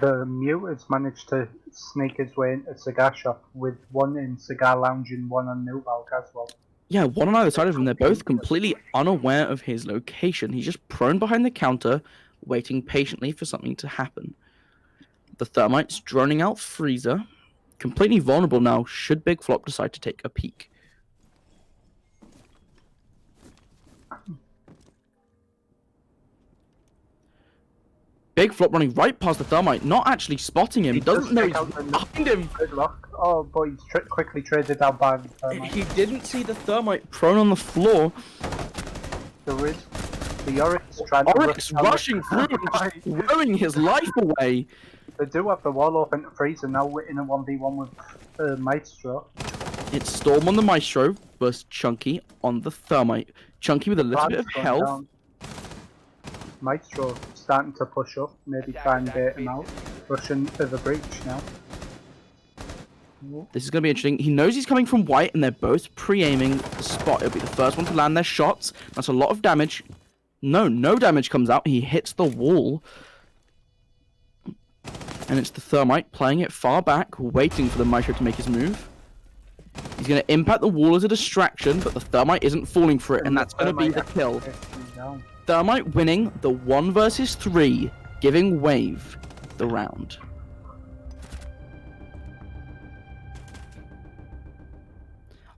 The Mute has managed to sneak his way into Cigar Shop with 1 in Cigar Lounge and 1 on New Valk as well. Yeah, one on either side of him. They're both completely unaware of his location. He's just prone behind the counter, waiting patiently for something to happen. The Thermite's droning out Freezer, completely vulnerable now should Big Flop decide to take a peek. Big Flop running right past the Thermite, not actually spotting him, doesn't know he's behind him. Good luck. Oh, but he's quickly traded out by the Thermite. He didn't see the Thermite prone on the floor. There is the Oryx trying to Oryx rushing through and just throwing his life away. They do have the wall open to Freezer now in a 1v1 with Maestro. It's Storm on the Maestro versus Chunky on the Thermite. Chunky with a little bit of Going health. down. Maestro starting to push up, maybe try and bait him out. Rushing to the breach now. This is going to be interesting. He knows he's coming from white, and they're both pre-aiming the spot. It'll be the first one to land their shots. That's a lot of damage. No damage comes out. He hits the wall. And it's the Thermite playing it far back, waiting for the Maestro to make his move. He's going to impact the wall as a distraction, but the Thermite isn't falling for it, and that's going to be the kill. Thermite winning the 1 versus 3, giving Wave the round.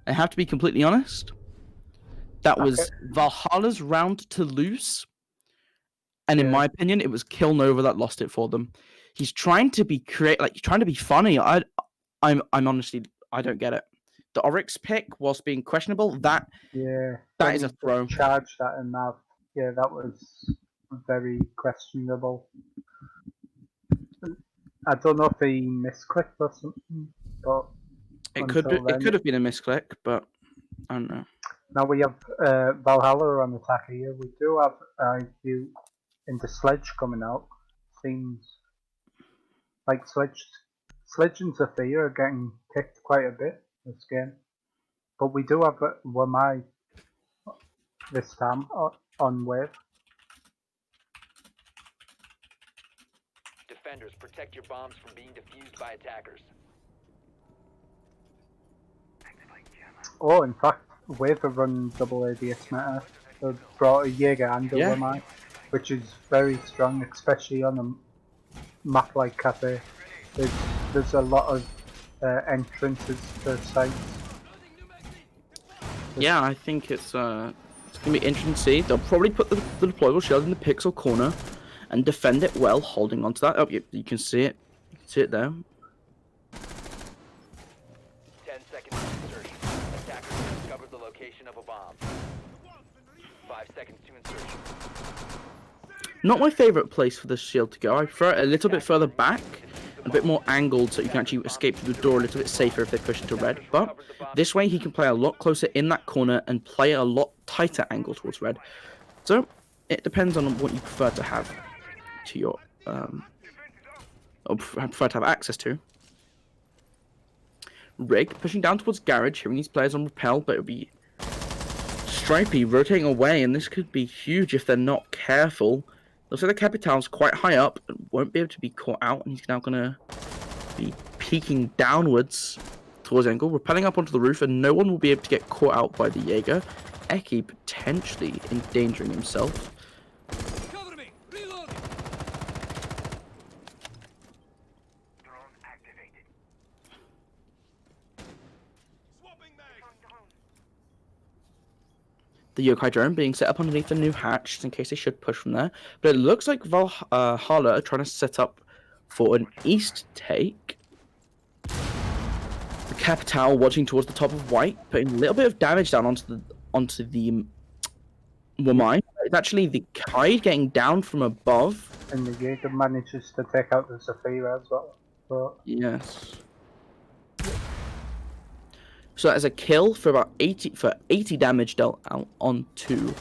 I have to be completely honest. That was Valhalla's round to lose. And in my opinion, it was Kill Nova that lost it for them. He's trying to be trying to be funny. I'm honestly, I don't get it. The Oryx pick, whilst being questionable, that is a throw. Charge that and that. Yeah, that was very questionable. I don't know if he misclicked or something, but it could have been a misclick, but I don't know. Now we have Valhalla on attack here. We do have you into Sledge coming out. Seems like Sledge and Sophia are getting kicked quite a bit this game, but we do have Wamai this time on Wave. Defenders, protect your bombs from being defused by attackers. Oh, in fact, Wave have run double ADS meta. They brought a Jaeger and a Wamai, which is very strong, especially on a map like Cafe. There's a lot of entrances to sites. Yeah, I think it's gonna be interesting to see. They'll probably put the deployable shield in the pixel corner and defend it well, holding onto that. Oh, you can see it. You can see it there. 10 seconds to insertion. Attackers have discovered the location of a bomb. 5 seconds to insertion. Not my favourite place for the shield to go. I prefer it a little bit further back, a bit more angled, so you can actually escape through the door a little bit safer if they push into red. But this way he can play a lot closer in that corner and play a lot tighter angle towards red. So it depends on what you prefer to have to your or prefer to have access to. Rig pushing down towards garage, hearing these players on repel, but it'll be Stripey rotating away, and this could be huge if they're not careful. Looks like the Capital's quite high up and won't be able to be caught out, and he's now gonna be peeking downwards towards angle, rappelling up onto the roof, and no one will be able to get caught out by the Jaeger. Eki potentially endangering himself. Cover me! Reload! Drone activated. Swapping mag! the yokai drone being set up underneath the new hatch just in case they should push from there. But it looks like Valhalla are trying to set up for an east take. The Capital watching towards the top of white, putting a little bit of damage down onto the Wamai. It's actually the Kite getting down from above. And the Jaeger manages to take out the Zafira as well. So, Yes. So that is a kill for about 80 damage dealt out onto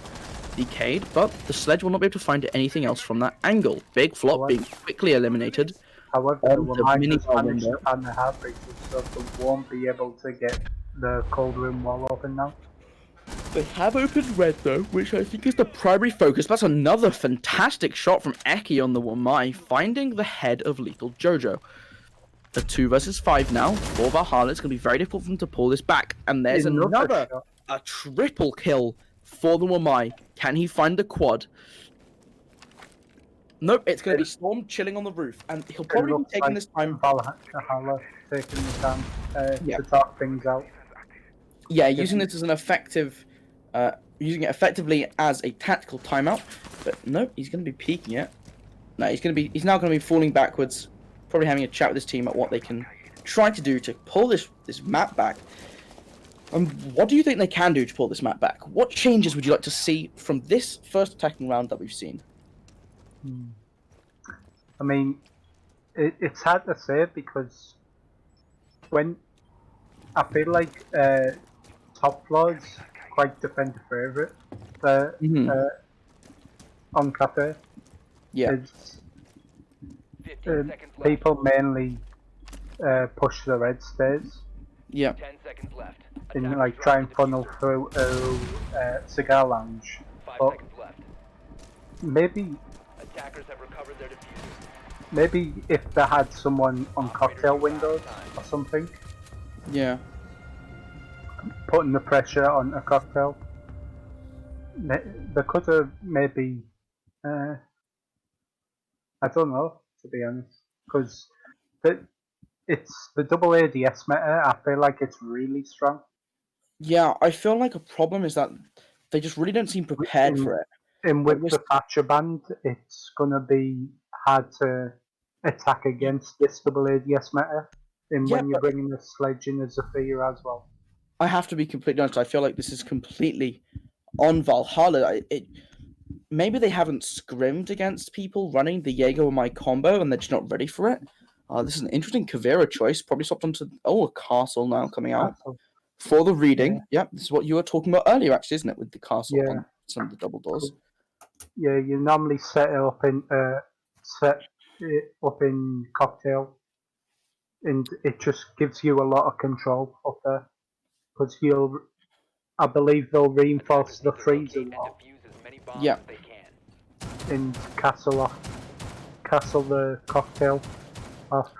the Cade, but the Sledge will not be able to find anything else from that angle. Big Flop being quickly eliminated. however, the the Wamai mini just managed window. to find the heartbreak, so they won't be able to get the cold room wall open now. They have opened red though, which I think is the primary focus. That's another fantastic shot from Eki on the Wamai, finding the head of Lethal Jojo. A 2 versus 5 now for Valhalla. It's going to be very difficult for them to pull this back. And there's another shot. a triple kill for the Wamai. Can he find the quad? Nope, it's going to be Storm chilling on the roof. And he'll probably be looks taking like this time. Valhalla taking the time Yeah. to talk things out. Yeah, using this as an effective, using it effectively as a tactical timeout. But nope, he's going to be peeking it. No, he's now going to be falling backwards, probably having a chat with his team at what they can try to do to pull this map back. What do you think they can do to pull this map back? What changes would you like to see from this first attacking round that we've seen? I mean, it's hard to say because when I feel like top floor's quite defender favourite on Cafe. Yeah. It's, 15 seconds left. people mainly push the red stairs Yeah. 10 seconds left. and Attackers like try and dropping funnel through cigar lounge. 5 But seconds left. maybe Attackers have recovered their diffuser. maybe if they had someone on cocktail windows or something, Yeah. putting the pressure on a cocktail, they could have maybe. I don't know, to be honest, because it's the double ADS meta. I feel like it's really strong. Yeah, I feel like a problem is that they just really don't seem prepared for it. And with was- the Thatcher band, it's gonna be hard to attack against this double ADS meta. And Yeah, when you're but- bringing the Sledge in as a fear as well. I have to be completely honest. I feel like this is completely on Valhalla. Maybe they haven't scrimmed against people running the Jaeger with my combo, and they're just not ready for it. This is an interesting Kavira choice. Probably swapped onto a castle now coming out for the reading. Yeah, this is what you were talking about earlier, actually, isn't it? With the castle Yeah. on some of the double doors. Yeah, you normally set it up in cocktail, and it just gives you a lot of control up there. Because I believe they'll reinforce the freezer Locate and wall defuse as many bombs Yeah. as they can. and castle the cocktail off,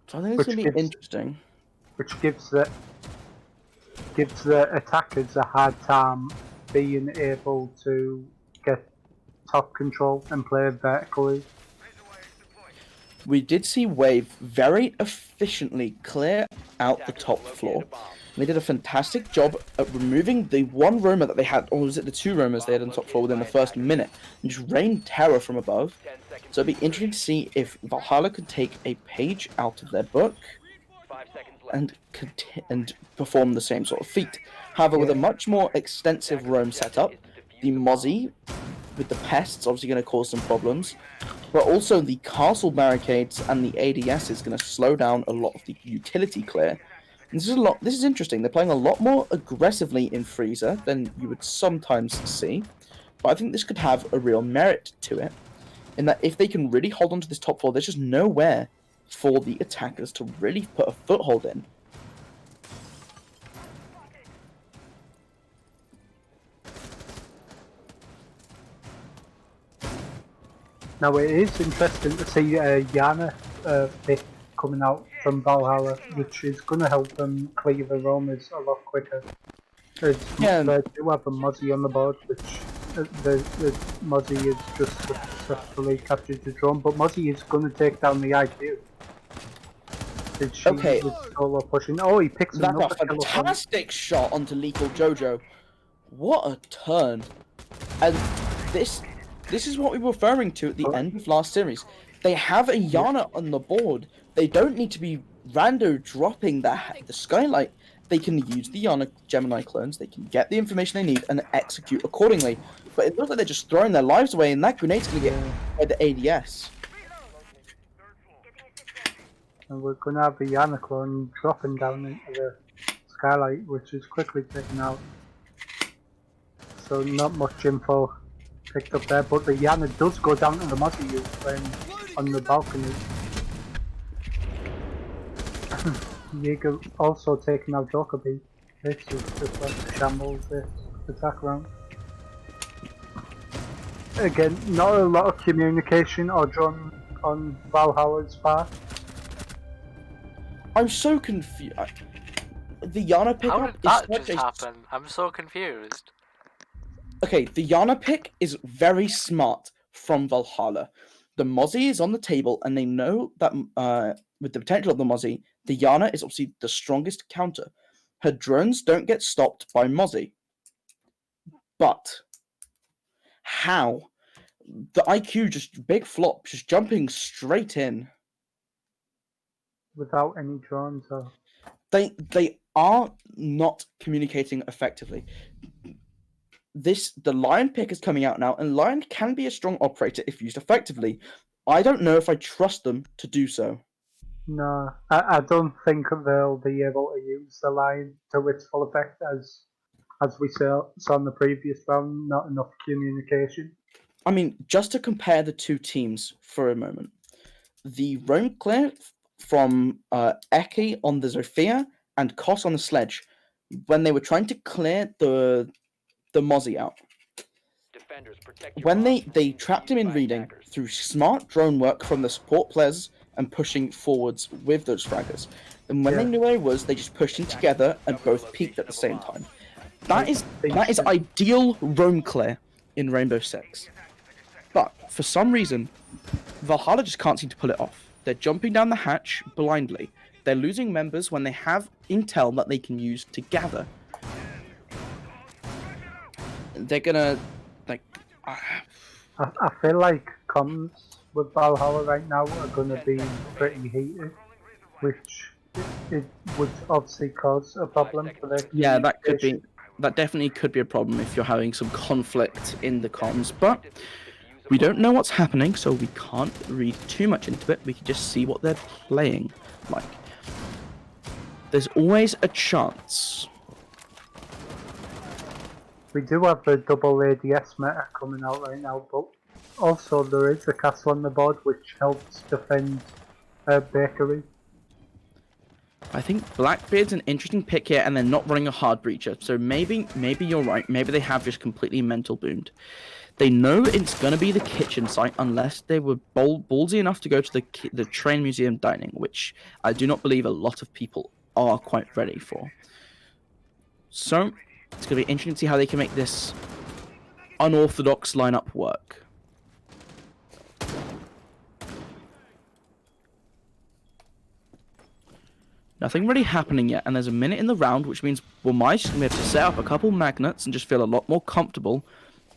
So I think it's Which going to be gives- interesting. which gives the attackers a hard time being able to get top control and play vertically. We did see Wave very efficiently clear out the Attackers top have located floor. a bomb. They did a fantastic job at removing the one roamer that they had, or was it the 2 roamers they had on the top floor within the first minute, and just rained terror from above. 10 seconds. So it'd be interesting to see if Valhalla could take a page out of their book 5 seconds left. and perform the same sort of feat. However, with a much more extensive roam setup, the Mozzie with the pests obviously going to cause some problems, but also the castle barricades and the ADS is going to slow down a lot of the utility clear. And this is interesting. They're playing a lot more aggressively in Freezer than you would sometimes see, but I think this could have a real merit to it, in that if they can really hold on to this top floor, there's just nowhere for the attackers to really put a foothold in. Now it is interesting to see Yana pick coming out from Valhalla, which is going to help them clear the roamers a lot quicker. Yeah. They do have a Mozzie on the board, which the Mozzie has just successfully captured the drone, but Mozzie is going to take down the IQ. She Okay. was solo pushing. Oh, he picks That's another a kill up on- fantastic shot onto Lethal Jojo. What a turn. And this is what we were referring to at the end of last series. They have a Yana on the board. They don't need to be rando dropping the skylight. They can use the Yana Gemini clones. They can get the information they need and execute accordingly. But it looks like they're just throwing their lives away, and that grenade's going to get by the ADS. And we're going to have the Yana clone dropping down into the skylight, which is quickly taken out. So not much info picked up there, but the Yana does go down to the Mozzie youth playing on the balcony. Jaeger also taking out Jokerby. This is just like a shambles this attack round. Again, not a lot of communication or drawn on Valhalla's part. I'm so confused. The Yana pickup How did is that such just happen? I'm so confused. Okay, the Yana pick is very smart from Valhalla. The Mozzie is on the table, and they know that with the potential of the Mozzie, the Yana is obviously the strongest counter. Her drones don't get stopped by Mozzie. But how? The IQ just big flop, just jumping straight in. Without any drones or... They are not communicating effectively. The Lion pick is coming out now, and Lion can be a strong operator if used effectively. I don't know if I trust them to do so. No, I don't think they'll be able to use the line to its full effect as we saw in the previous round. Not enough communication. I mean, just to compare the two teams for a moment. The roam clear from Eki on the Zofia and Kos on the sledge, when they were trying to clear the Mozzie out. Defenders, protect your When bombs they from trapped him in by reading attackers. through smart drone work from the support players and pushing forwards with those fraggers. And when they knew where he was, they just pushed him together and both peaked at the same time. That is ideal roam clear in Rainbow Six. But for some reason, Valhalla just can't seem to pull it off. They're jumping down the hatch blindly. They're losing members when they have intel that they can use to gather. They're gonna I feel like comms with Valhalla right now are going to be pretty heated, which it would obviously cause a problem for their communication. that definitely could be a problem if you're having some conflict in the comms, but we don't know what's happening, so we can't read too much into it. We can just see what they're playing like. There's always a chance. We do have the double ADS meta coming out right now, but also there is a castle on the board which helps defend Bakery. I think Blackbeard's an interesting pick here, and they're not running a hard breacher, so maybe you're right. Maybe they have just completely mental boomed. They know it's gonna be the kitchen site unless they were ballsy enough to go to the train museum dining, which I do not believe a lot of people are quite ready for. So it's gonna be interesting to see how they can make this unorthodox lineup work. Nothing really happening yet, and there's a minute in the round, which means Wamai's just going to be able to set up a couple magnets and just feel a lot more comfortable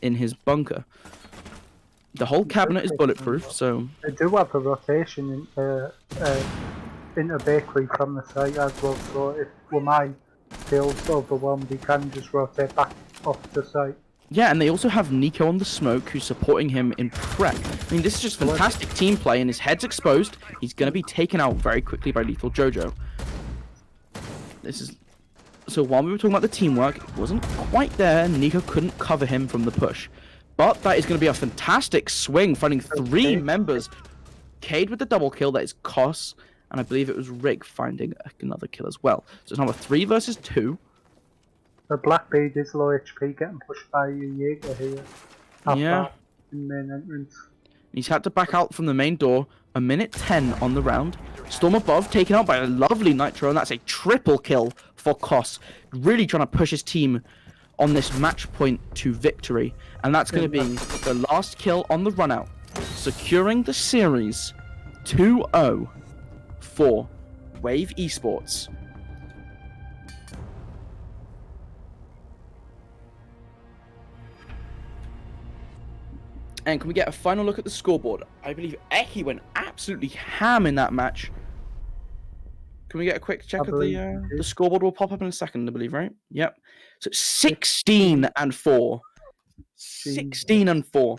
in his bunker. The whole cabinet is bulletproof, so... They do have a rotation into Bakery from the site as well, so if Wamai feels overwhelmed, he can just rotate back off the site. Yeah, and they also have Nico on the smoke, who's supporting him in prep. I mean, this is just fantastic team play, and his head's exposed. He's going to be taken out very quickly by Lethal Jojo. So while we were talking about the teamwork, it wasn't quite there. Nico couldn't cover him from the push. But that is going to be a fantastic swing, finding three members. Cade with the double kill, that is Kos, and I believe it was Rig finding another kill as well. So it's now a 3 versus 2. The Blackbeard is low HP, getting pushed by Jaeger here. Yeah. In main entrance. He's had to back out from the main door. A minute 10 on the round. Storm above, taken out by a lovely Nitro, and that's a triple kill for Kos. Really trying to push his team on this match point to victory. And that's going to be the last kill on the run out, securing the series 2-0 for Wave Esports. And can we get a final look at the scoreboard? I believe Eki went absolutely ham in that match. Can we get a quick check of the scoreboard? Will pop up in a second, I believe, right? Yep. So 16-4. 16-4.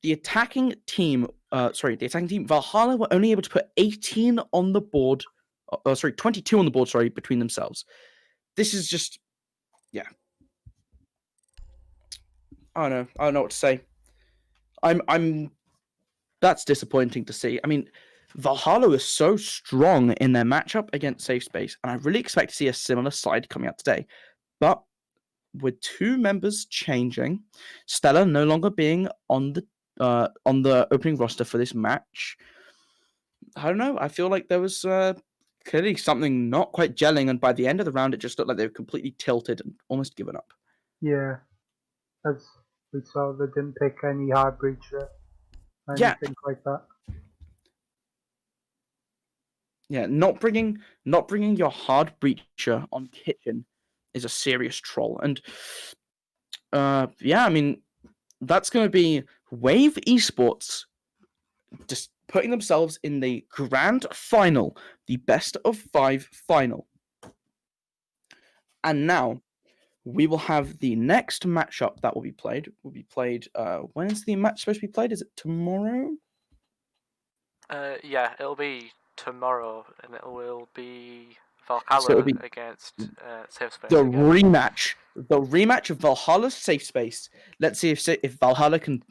The attacking team, Valhalla were only able to put 18 on the board. 22 on the board, between themselves. This is just, yeah. I don't know what to say. That's disappointing to see. I mean, Valhalla is so strong in their matchup against Safe Space, and I really expect to see a similar side coming out today. But with 2 members changing, Stella no longer being on the opening roster for this match, I don't know. I feel like there was clearly something not quite gelling, and by the end of the round, it just looked like they were completely tilted and almost given up. Yeah, as we saw, they didn't pick any hard breacher or Yeah. anything like that. Yeah, not bringing your hard breacher on kitchen is a serious troll, and I mean that's going to be Wave Esports just putting themselves in the grand final, the best of 5 final, and now we will have the next matchup that will be played. When is the match supposed to be played? Is it tomorrow? Yeah, it'll be tomorrow, and it will be So Valhalla it'll be against Safe Space the again. rematch of Valhalla's Safe Space. Let's see if Valhalla can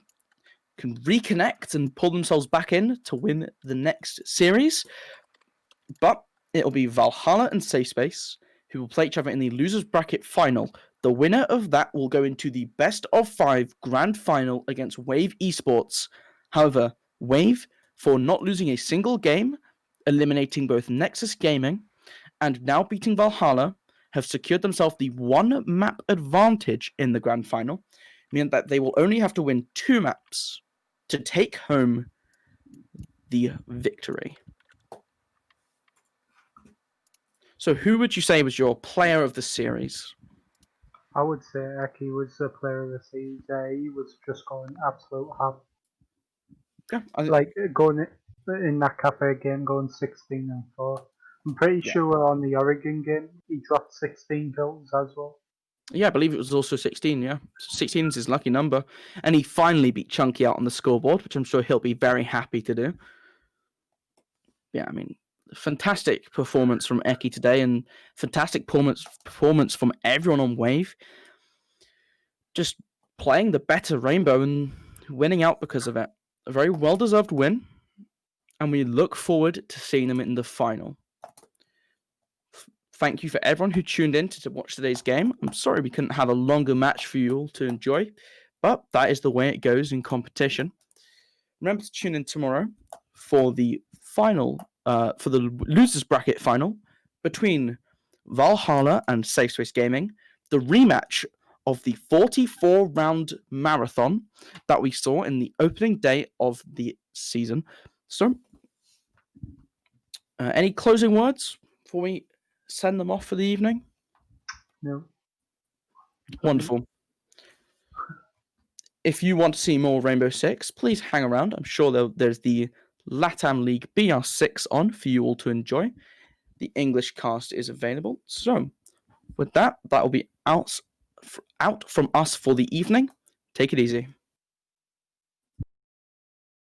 reconnect and pull themselves back in to win the next series. But it'll be Valhalla and Safe Space who will play each other in the losers bracket final. The winner of that will go into the best of 5 grand final against Wave Esports. However, Wave, for not losing a single game, eliminating both Nexus Gaming and now beating Valhalla, have secured themselves the 1 map advantage in the grand final, meaning that they will only have to win 2 maps to take home the victory. So who would you say was your player of the series? I would say Eki was the player of the series. He was just going absolute ham. Yeah, Like going in that cafe game, going 16-4. I'm pretty sure on the Oregon game he dropped 16 kills as well. Yeah, I believe it was also 16, yeah. 16 is his lucky number. And he finally beat Chunky out on the scoreboard, which I'm sure he'll be very happy to do. Yeah, I mean, fantastic performance from Eki today, and fantastic performance from everyone on Wave. Just playing the better Rainbow and winning out because of it. A very well-deserved win, and we look forward to seeing them in the final. Thank you for everyone who tuned in to watch today's game. I'm sorry we couldn't have a longer match for you all to enjoy, but that is the way it goes in competition. Remember to tune in tomorrow for the final, for the losers bracket final between Valhalla and Safe Space Gaming, the rematch of the 44-round marathon that we saw in the opening day of the season. So, any closing words before we send them off for the evening? No. Wonderful. If you want to see more Rainbow Six, please hang around. I'm sure there's the LATAM League BR6 on for you all to enjoy. The English cast is available. So, with that will be out from us for the evening. Take it easy.